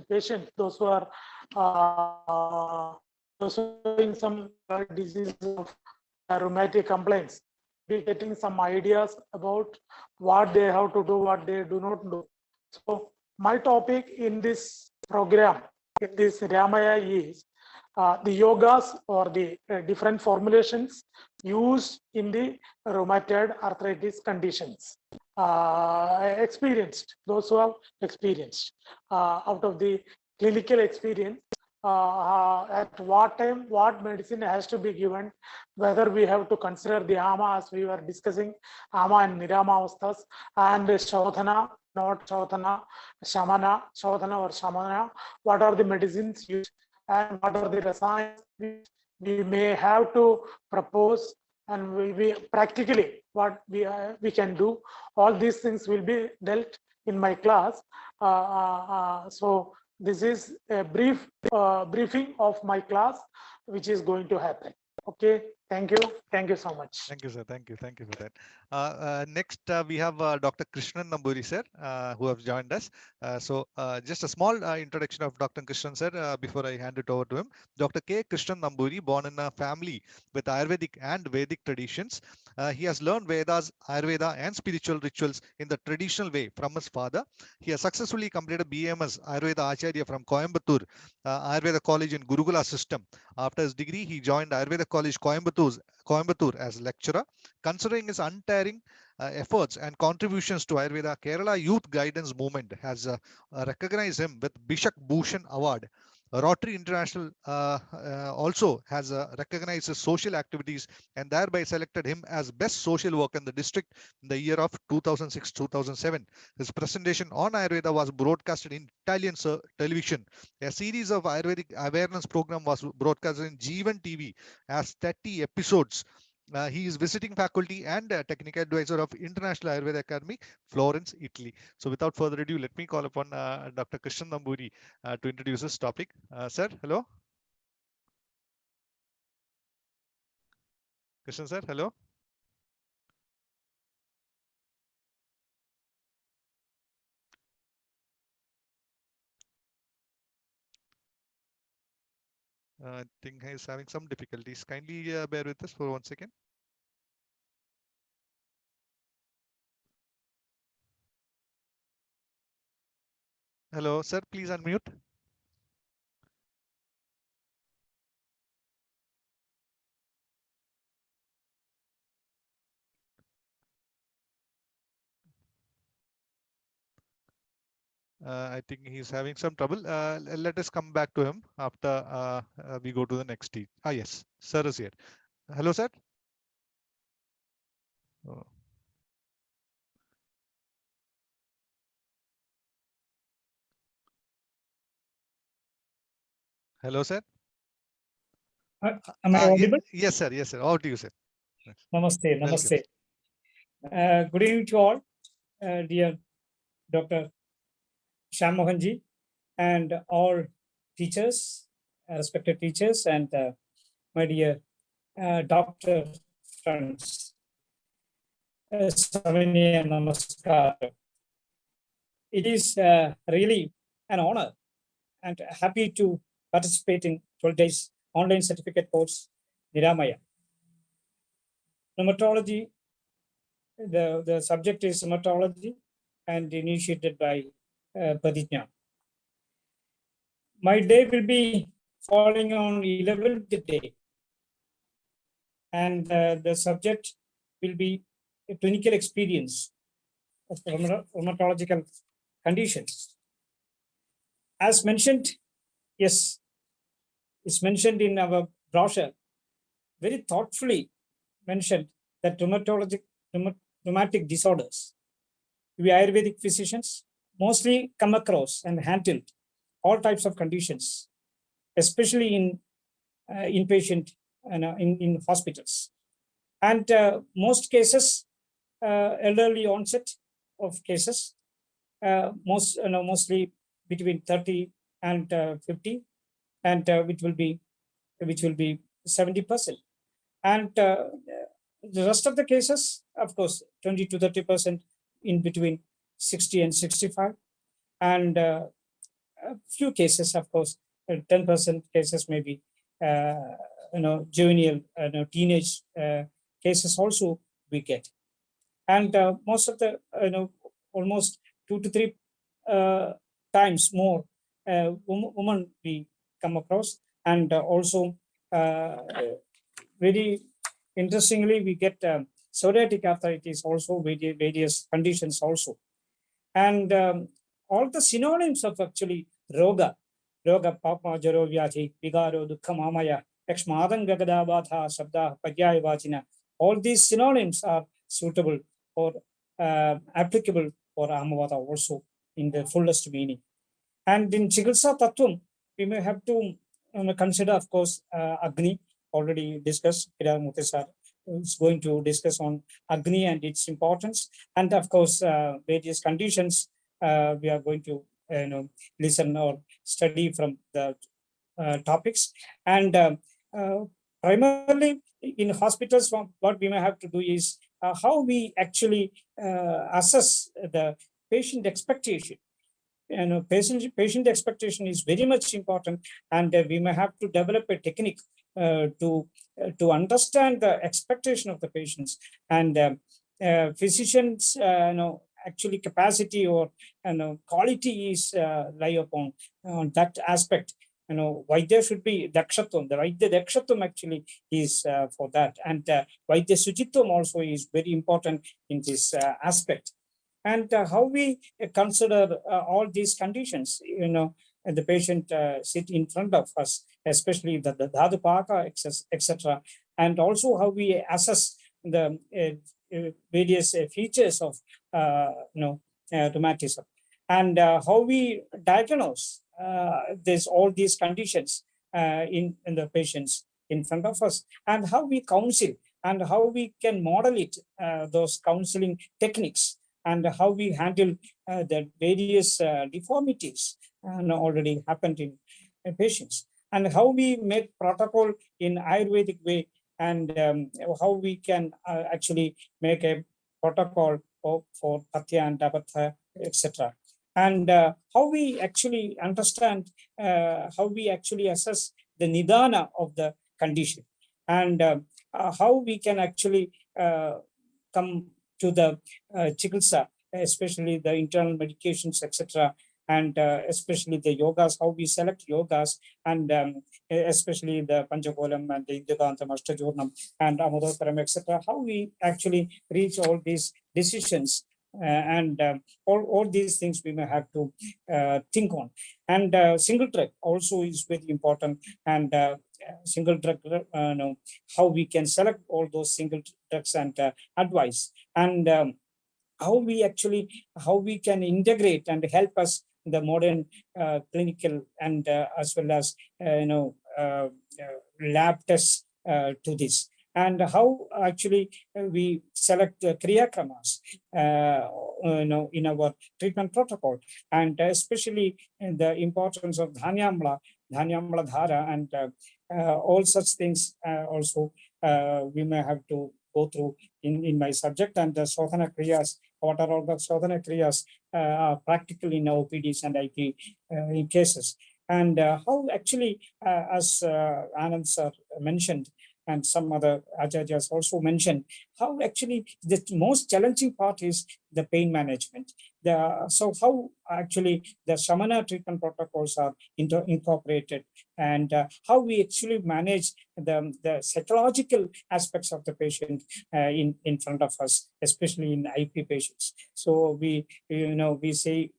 G: patients, those who are having some diseases of rheumatic complaints, be getting some ideas about what they have to do, what they do not do. So my topic in this program, in this Niramaya, is the yogas or the different formulations used in the rheumatoid arthritis conditions. Those who have experienced out of the clinical experience, at what time, what medicine has to be given, whether we have to consider the ama, as we were discussing, ama and nirama avasthas, and shodhana, not shodhana, shamana, shodhana or shamana, what are the medicines used and what are the rasayans we may have to propose, and we practically what we can do. All these things will be dealt in my class. So this is a brief briefing of my class, which is going to happen. Okay, thank you so much.
A: Thank you sir, thank you for that. Next we have Dr. Krishnan Namburi sir, who have joined us. So just a small introduction of Dr. Krishnan sir before I hand it over to him. Dr. K. Krishnan Namburi, born in a family with Ayurvedic and Vedic traditions. He has learned Vedas, Ayurveda and spiritual rituals in the traditional way from his father. He has successfully completed BMS Ayurveda Acharya from Coimbatore Ayurveda College in Gurukula system. After his degree, he joined Ayurveda College Coimbatore as lecturer. Considering his untiring efforts and contributions to Ayurveda, Kerala Youth Guidance Movement has recognized him with Bishak Bhushan Award. Rotary International also has recognized his social activities and thereby selected him as best social worker in the district in the year of 2006-2007. His presentation on Ayurveda was broadcasted in Italian television. A series of Ayurvedic awareness program was broadcasted in Jeevan TV as 30 episodes He is visiting faculty and technical advisor of International Ayurveda Academy, Florence, Italy. So without further ado, let me call upon Dr. Krishnan Namburi to introduce this topic. Sir, hello. Krishnan sir, hello. I think he's having some difficulties. Kindly bear with us for 1 second. Hello, sir, please unmute. I think he's having some trouble. Let us come back to him after we go to the next stage. Ah, yes, sir is here. Hello, sir. Oh. Hello, sir.
H: Am I audible?
A: Yes, sir. Yes, sir. Over to you, sir.
H: Namaste.
A: Welcome.
H: Namaste. Good evening to all, dear Dr. Shyam Mohan ji, and all teachers, respected teachers, and my dear doctor friends. Samaniya Namaskar. It is really an honor and happy to participate in 12 days online certificate course, Niramaya. Rheumatology, the subject is rheumatology and initiated by Pradijna. My day will be falling on 11th day, and the subject will be a clinical experience of rheumatological conditions. As mentioned, yes, it's mentioned in our brochure, very thoughtfully mentioned that rheumatic disorders, we Ayurvedic physicians mostly come across and handled all types of conditions, especially in inpatient and in hospitals. And most cases, elderly onset of cases, mostly between 30 and 50, and which will be 70%. And the rest of the cases, of course, 20 to 30% in between 60 and 65. And a few cases, of course, 10% cases maybe, juvenile, teenage cases also we get. And most of the, almost 2 to 3 times more women we come across. And also very interestingly, we get psoriatic arthritis also, various conditions also. And all the synonyms of actually roga, papa, jaro, vyadhi, vigaro, dukkha, mamaya, ekshmadam, gagada, batha, sabda, pagyaya, vachina. All these synonyms are suitable or applicable for Amavata also in the fullest meaning. And in Chikitsa Tattvam, we may have to consider, of course, Agni, already discussed. Kiramurthy sir is going to discuss on Agni and its importance. And of course, various conditions we are going to listen or study from the topics. And primarily in hospitals, what we may have to do is how we actually assess the patient expectation. Patient expectation is very much important, and we may have to develop a technique to understand the expectation of the patients. And physicians, actually capacity or quality is lie upon that aspect. Vaidya should be dakshatvam. The Vaidya dakshatvam actually is for that, and Vaidya Sujitvam also is very important in this aspect. And how we consider all these conditions, and the patient sit in front of us, especially the dhadupaka, etc. And also how we assess the various features of rheumatism, and how we diagnose all these conditions in the patients in front of us, and how we counsel and how we can model it, those counseling techniques, and how we handle the various deformities already happened in patients, and how we make protocol in Ayurvedic way, and how we can actually make a protocol for Patya and Dabhatha, etc. And how we actually understand, how we actually assess the nidana of the condition, and how we can actually come to the chikitsa, especially the internal medications, etc. And especially the yogas, how we select yogas, and especially the Panchakolam and the Indukantam, Ashtajurnam and Amudotaram, etc. How we actually reach all these decisions, and all these things we may have to think on. And single drug also is very important, and single drug, how we can select all those single drugs, and advice, and how we can integrate and help us the modern clinical, and as well as lab tests to this, and how actually we select Kriya Kramas in our treatment protocol, and especially in the importance of Dhanyamla Dhara, and all such things also we may have to go through in my subject. And the Sodhana Kriyas, what are all the Sodhana Kriyas practical in OPDs and IP in cases, and how actually, as Anand sir mentioned, and some other acharyas also mentioned, how actually the most challenging part is the pain management. So how actually the Shamana treatment protocols are incorporated, and how we actually manage the psychological aspects of the patient in front of us, especially in IP patients. So we say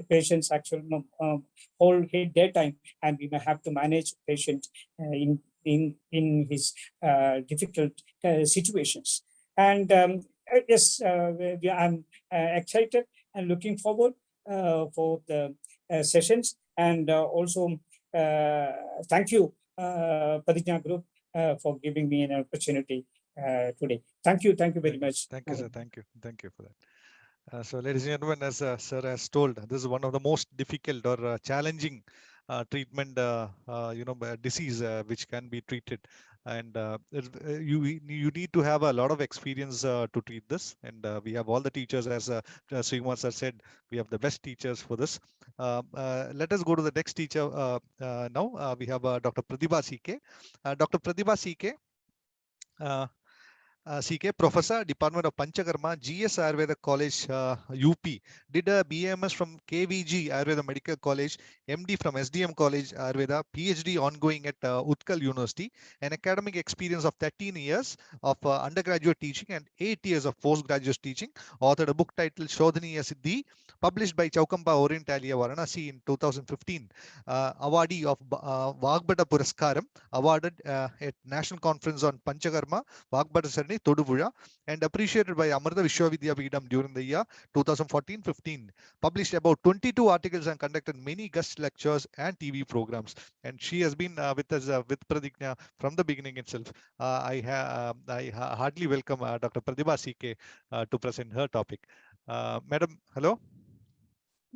H: patients actually whole daytime, and we may have to manage patient in his difficult situations. And yes, I'm excited and looking forward for the sessions, and also thank you, Pradijna Group, for giving me an opportunity today. Thank you very much.
A: Thank you, sir. Thank you for that. So, ladies and gentlemen, as sir has told, this is one of the most difficult or challenging treatment, disease which can be treated, and you need to have a lot of experience to treat this. And we have all the teachers, as Srikumar sir said, we have the best teachers for this. Let us go to the next teacher now. We have Dr. Pratibha CK. Dr. Pratibha CK. CK, Professor, Department of Panchakarma, GS Ayurveda College, UP. Did a BAMS from KVG Ayurveda Medical College, MD from SDM College Ayurveda, PhD ongoing at Utkal University, an academic experience of 13 years of undergraduate teaching and 8 years of postgraduate teaching. Authored a book titled Shodhaniya Siddhi, published by Chaukampa Orientalia Varanasi in 2015. Awardee of Vagbata Puraskaram, awarded at National Conference on Panchakarma, Vagbata Sarani, Todupuzha, and appreciated by Amrita Vishwavidyapeetham during the year 2014-15. Published about 22 articles and conducted many guest lectures and TV programs. And she has been with us with Pradigna from the beginning itself. I heartily welcome Dr. Pratibha CK to present her topic. Madam, hello.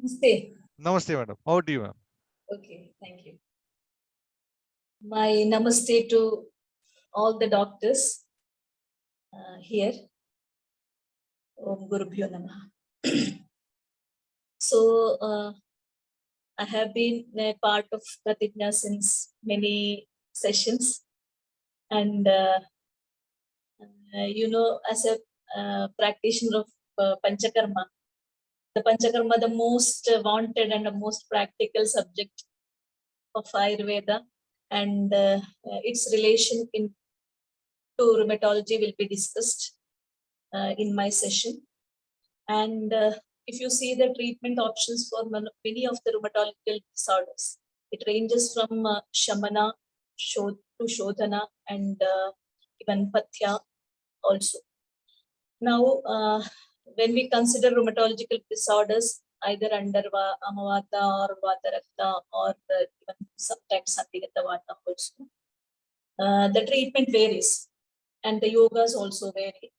I: Namaste.
A: Namaste, madam. How do you, ma'am?
I: Okay, thank you. My namaste to all the doctors here. Om Gurubhyo Namaha. So, I have been a part of Pratigna since many sessions, and as a practitioner of Panchakarma, the Panchakarma, the most wanted and the most practical subject of Ayurveda, and its relation to rheumatology will be discussed in my session. And if you see the treatment options for many of the rheumatological disorders, it ranges from Shamana to Shodhana and even Pathya also. Now, when we consider rheumatological disorders, either under Amavata or Vatarakta or even sometimes Sandigata Vata also, the treatment varies. and the yogas also vary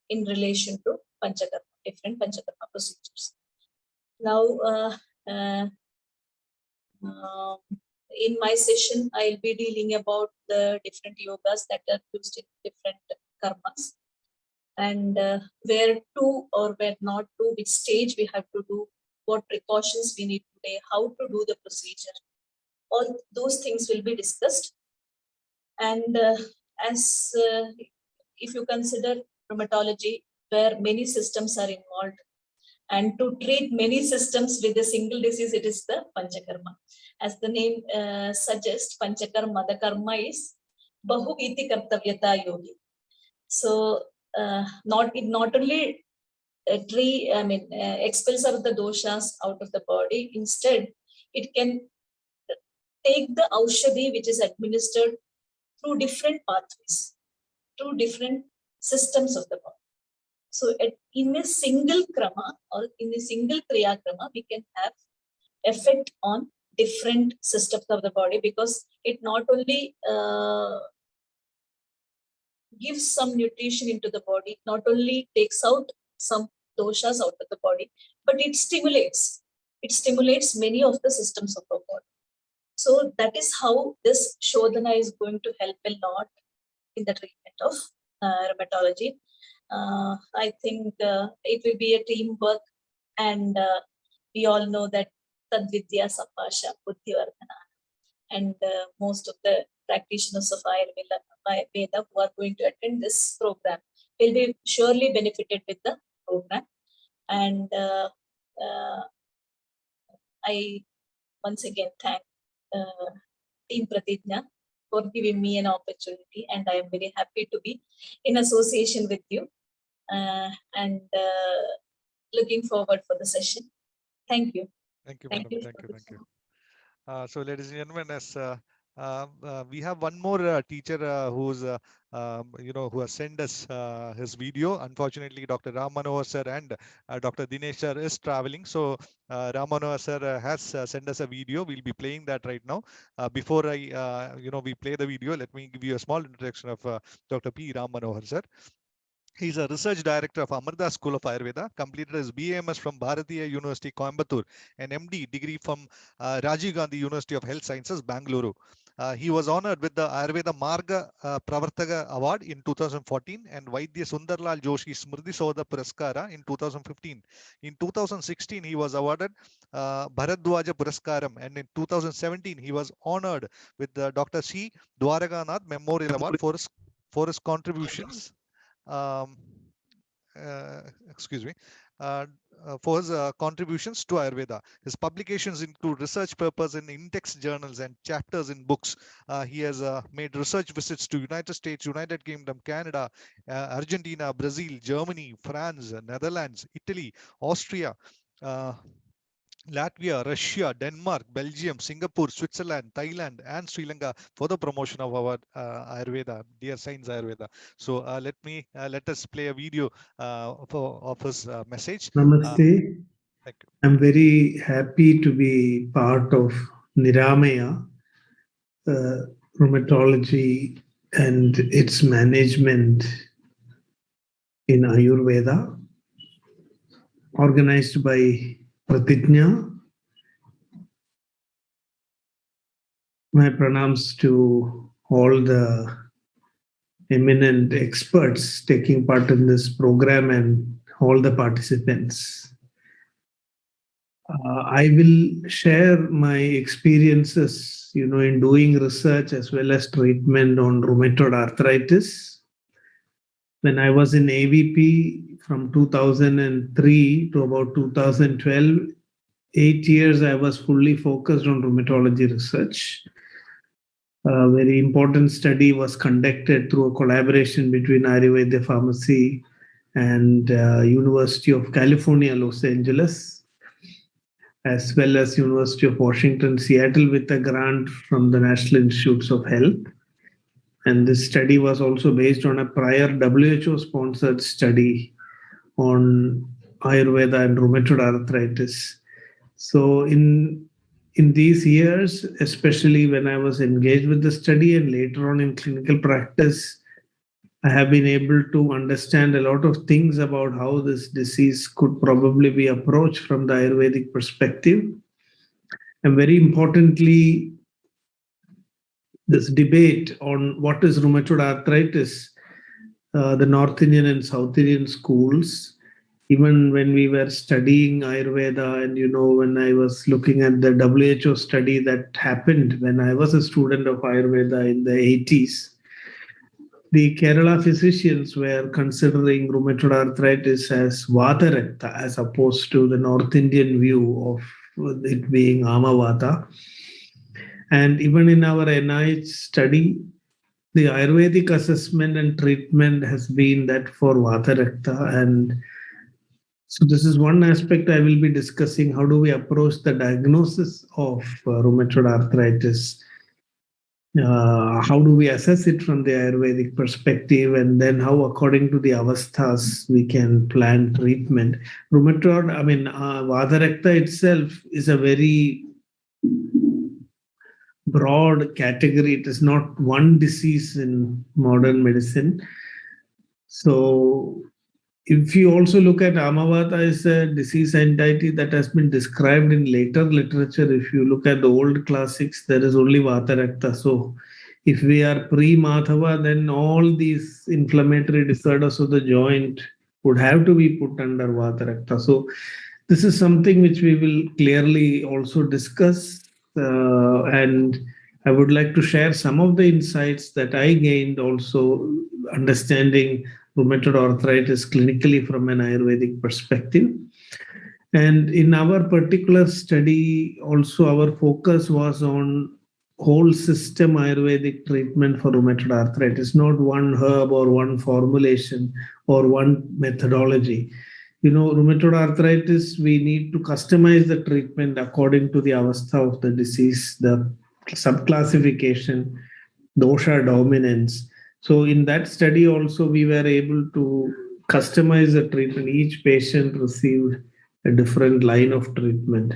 I: in relation to Panchakarma, different Panchakarma procedures. Now, in my session, I'll be dealing about the different yogas that are used in different karmas, and where to or where not to, which stage we have to do, what precautions we need to take, how to do the procedure. All those things will be discussed. And if you consider rheumatology, where many systems are involved, and to treat many systems with a single disease, it is the Panchakarma. As the name suggests, Panchakarma, the karma is Bahu Iti Kartavyata Yogi. So it not only expels out the doshas out of the body, instead it can take the aushadhi which is administered through different pathways, through different systems of the body. So in a single krama or in a single kriya krama, we can have effect on different systems of the body, because it not only gives some nutrition into the body, not only takes out some doshas out of the body, but it stimulates many of the systems of our body. So that is how this Shodhana is going to help a lot in the treatment of rheumatology. I think it will be a teamwork, and we all know that Tadvidya Sapasha Buddhivardhana, and most of the practitioners of Ayurveda who are going to attend this program will be surely benefited with the program. And I once again thank Team Pratigna for giving me an opportunity, and I am very happy to be in association with you, and looking forward for the session. Thank you.
A: Thank you, madam. Thank you. So, ladies and gentlemen, as we have one more teacher who's who has sent us his video. Unfortunately, Dr. Ram Manohar sir and Dr. Dinesh sir is traveling, so Ram Manohar sir has sent us a video. We'll be playing that right now. Before we play the video, let me give you a small introduction of Dr. P. Ram Manohar sir. He's a research director of Amarda School of Ayurveda, completed his BAMS from Bharatiya University, Coimbatore, and MD degree from Rajiv Gandhi University of Health Sciences, Bangalore. He was honored with the Ayurveda Marga Pravartaka Award in 2014 and Vaidya Sundarlal Joshi Smriti Sodha Puraskara in 2015. In 2016, he was awarded Bharadwaja Puraskaram, and in 2017, he was honored with the Dr. C. Dwaraganath Memorial Award for his contributions. For his contributions to Ayurveda. His publications include research papers in index journals and chapters in books. He has made research visits to United States, United Kingdom, Canada, Argentina, Brazil, Germany, France, Netherlands, Italy, Austria, Latvia, Russia, Denmark, Belgium, Singapore, Switzerland, Thailand, and Sri Lanka for the promotion of our Ayurveda, Dear Science Ayurveda. So let us play a video of his message.
J: Namaste.
A: Thank you.
J: I'm very happy to be part of Niramaya Rheumatology and its management in Ayurveda, organized by Pratigna. My pranams to all the eminent experts taking part in this program and all the participants. I will share my experiences, in doing research as well as treatment on rheumatoid arthritis. When I was in AVP from 2003 to about 2012, 8 years I was fully focused on rheumatology research. A very important study was conducted through a collaboration between Ayurveda Pharmacy and University of California, Los Angeles, as well as University of Washington, Seattle, with a grant from the National Institutes of Health. And this study was also based on a prior WHO-sponsored study on Ayurveda and rheumatoid arthritis. So in these years, especially when I was engaged with the study and later on in clinical practice, I have been able to understand a lot of things about how this disease could probably be approached from the Ayurvedic perspective. And very importantly, this debate on what is rheumatoid arthritis, the North Indian and South Indian schools, even when we were studying Ayurveda, and when I was looking at the WHO study that happened when I was a student of Ayurveda in the 80s, the Kerala physicians were considering rheumatoid arthritis as Vata Rakta as opposed to the North Indian view of it being Amavata. And even in our NIH study, the Ayurvedic assessment and treatment has been that for Vata Rakta. And so this is one aspect I will be discussing. How do we approach the diagnosis of rheumatoid arthritis? How do we assess it from the Ayurvedic perspective, and then how, according to the avasthas, we can plan treatment. Rheumatoid, Vata Rakta itself is a very broad category. It is not one disease in modern medicine. So if you also look at Amavata as a disease entity that has been described in later literature, if you look at the old classics, there is only Vata Rakta. So if we are pre-Madhava, then all these inflammatory disorders of the joint would have to be put under Vata Rakta. So this is something which we will clearly also discuss. And I would like to share some of the insights that I gained also understanding rheumatoid arthritis clinically from an Ayurvedic perspective. And in our particular study, also our focus was on whole system Ayurvedic treatment for rheumatoid arthritis, not one herb or one formulation or one methodology. Rheumatoid arthritis, we need to customize the treatment according to the avastha of the disease, the subclassification, dosha dominance. So in that study also, we were able to customize the treatment. Each patient received a different line of treatment.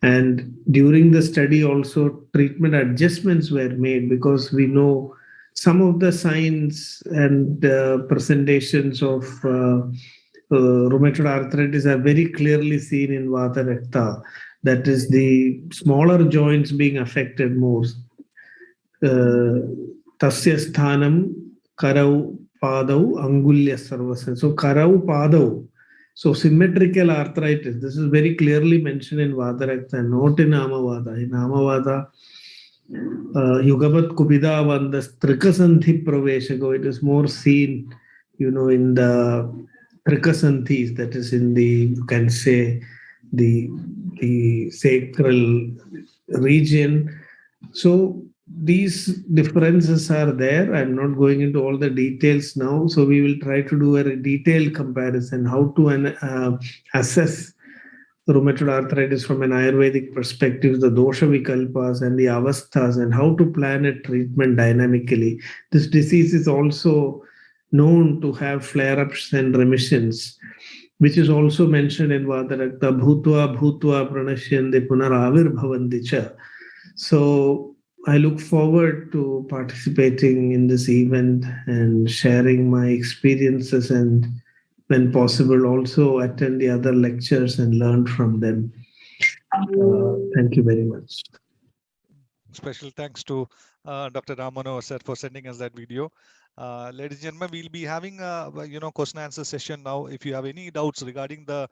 J: And during the study also, treatment adjustments were made because we know some of the signs and presentations of rheumatoid arthritis are very clearly seen in Vata Rakta. That is the smaller joints being affected most. Tasya sthanam karau padau angulya sarvasya. So karau padau. So symmetrical arthritis. This is very clearly mentioned in Vata Rakta, not in Amavata. In Amavata, Yugapat Kubida Vandas Trikasanthi Praveshago. It is more seen, in the Trikasanthis, that is in the, you can say, the sacral region. So these differences are there. I'm not going into all the details now. So we will try to do a detailed comparison, how to assess rheumatoid arthritis from an Ayurvedic perspective, the dosha vikalpas and the avasthas, and how to plan a treatment dynamically. This disease is also known to have flare-ups and remissions, which is also mentioned in Vata Rakta, bhutva pranashyante punaravirbhavanti cha. So I look forward to participating in this event and sharing my experiences, and when possible also attend the other lectures and learn from them. Thank you very much.
A: Special thanks to Dr. Ramano sir for sending us that video. Ladies and gentlemen, we'll be having a question answer session now. If you have any doubts regarding the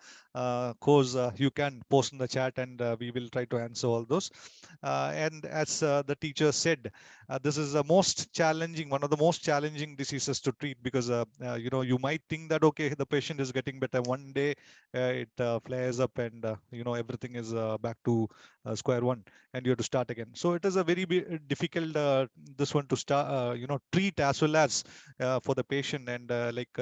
A: course, you can post in the chat, and we will try to answer all those. And as the teacher said, this is the most challenging, one of the most challenging diseases to treat, because you might think that okay, the patient is getting better. One day it flares up, and everything is back to square one, and you have to start again. So it is a very difficult this one to start treat as well as for the patient. And like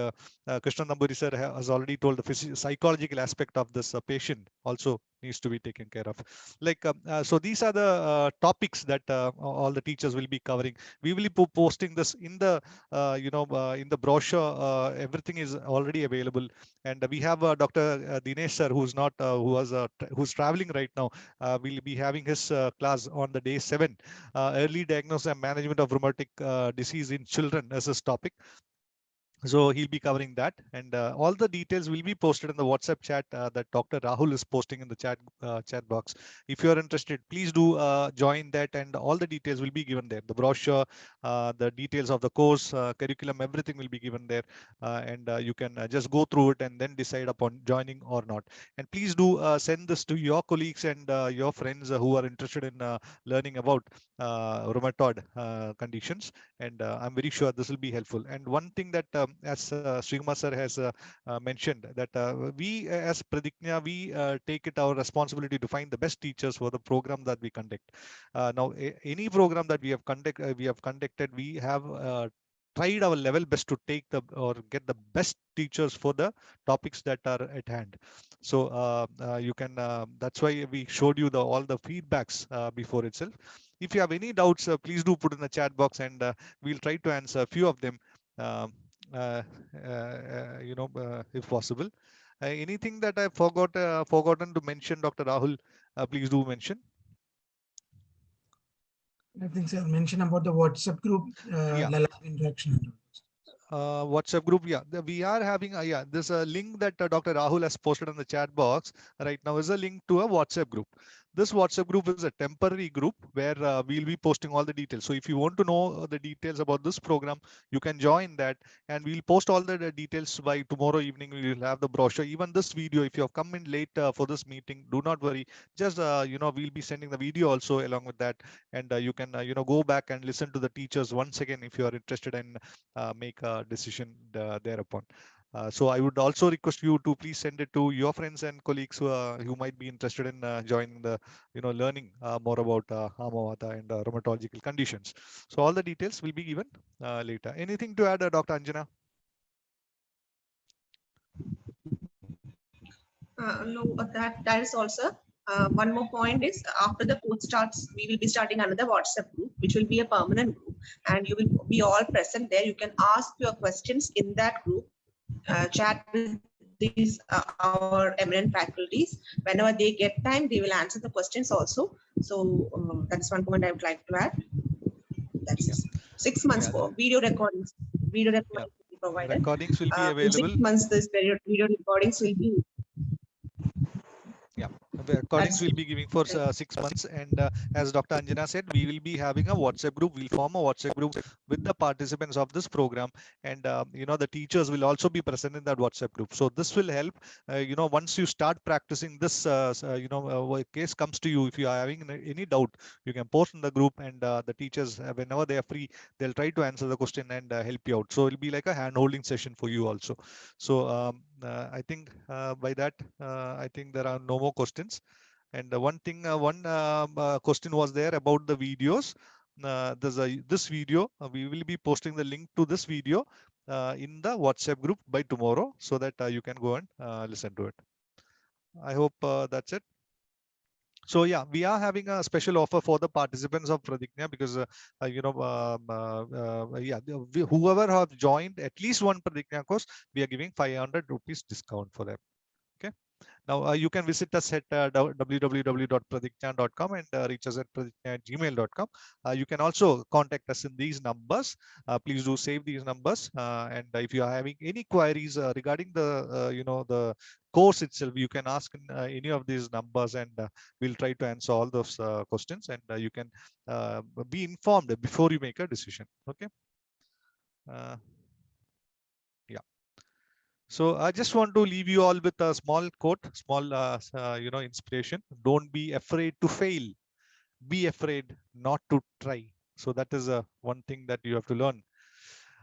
A: Krishna Namburi sir has already told, the psychological aspect of this patient also needs to be taken care of. Like, so these are the topics that all the teachers will be covering. We will be posting this in the, in the brochure. Everything is already available. And we have Dr. Dinesh sir, who's traveling right now. Will be having his class on the day 7, early diagnosis and management of rheumatic disease in children as his topic. So he'll be covering that, and all the details will be posted in the WhatsApp chat that Dr. Rahul is posting in the chat box. If you are interested, please do join that, and all the details will be given there. The brochure, the details of the course, curriculum, everything will be given there, and you can just go through it and then decide upon joining or not. And please do send this to your colleagues and your friends who are interested in learning about rheumatoid conditions, and I'm very sure this will be helpful. And one thing that as Srikumar sir has mentioned, that we as Pradigna, we take it our responsibility to find the best teachers for the program that we conduct. Now, any program that we have conducted, we have tried our level best to take or get the best teachers for the topics that are at hand. So you can, that's why we showed you all the feedbacks before itself. If you have any doubts, please do put in the chat box, and we'll try to answer a few of them, if possible. Anything that I forgotten to mention, Dr. Rahul, please do mention.
K: I think sir mentioned about the WhatsApp group, interaction.
A: WhatsApp group, we are having there's a link that Dr. Rahul has posted in the chat box right now, is a link to a WhatsApp group. This WhatsApp group is a temporary group where we'll be posting all the details. So if you want to know the details about this program, you can join that, and we'll post all the details by tomorrow evening. We will have the brochure, even this video. If you have come in late for this meeting, do not worry. Just we'll be sending the video also along with that, and you can go back and listen to the teachers once again if you are interested and make a decision thereupon. So I would also request you to please send it to your friends and colleagues who might be interested in joining the, learning more about Hama Vata and rheumatological conditions. So all the details will be given later. Anything to add, Dr. Anjana?
L: No, that is also. One more point is, after the course starts, we will be starting another WhatsApp group, which will be a permanent group, and you will be all present there. You can ask your questions in that group, chat with these our eminent faculties. Whenever they get time, they will answer the questions also. So that's one point I would like to add. That's 6 months for video recordings. Video recordings will be provided.
A: Recordings will be available.
L: 6 months, this period, video recordings will be.
A: The recordings will be giving for 6 months, and as Dr. Anjana said, we will be having a WhatsApp group. We'll form a WhatsApp group with the participants of this program, and the teachers will also be present in that WhatsApp group. So this will help. Once you start practicing this, case comes to you, if you are having any doubt, you can post in the group, and the teachers, whenever they are free, they'll try to answer the question and help you out. So it'll be like a hand-holding session for you also. So I think by that, I think there are no more questions. And one question was there about the videos. There's this video. We will be posting the link to this video in the WhatsApp group by tomorrow, so that you can go and listen to it. I hope that's it. So yeah, we are having a special offer for the participants of Pradigna, because whoever have joined at least one Pradigna course, we are giving 500 rupees discount for them. Okay. Now you can visit us at www.pradigna.com and reach us at pradigna@gmail.com. You can also contact us in these numbers. Please do save these numbers. And if you are having any queries regarding the the course itself, you can ask in any of these numbers, and we'll try to answer all those questions, and you can be informed before you make a decision. Okay. So I just want to leave you all with a small quote, small inspiration. Don't be afraid to fail. Be afraid not to try. So that is one thing that you have to learn.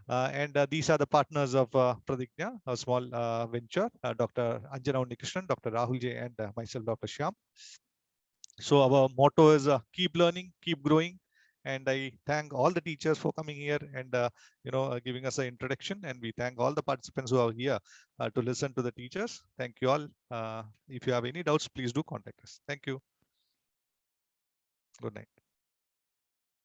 A: And these are the partners of Pradigna, a small venture, Dr. Anjana Unnikrishnan, Dr. Rahul J, and myself, Dr. Shyam. So our motto is keep learning, keep growing, And I thank all the teachers for coming here and giving us an introduction. And we thank all the participants who are here to listen to the teachers. Thank you all. If you have any doubts, please do contact us. Thank you. Good night.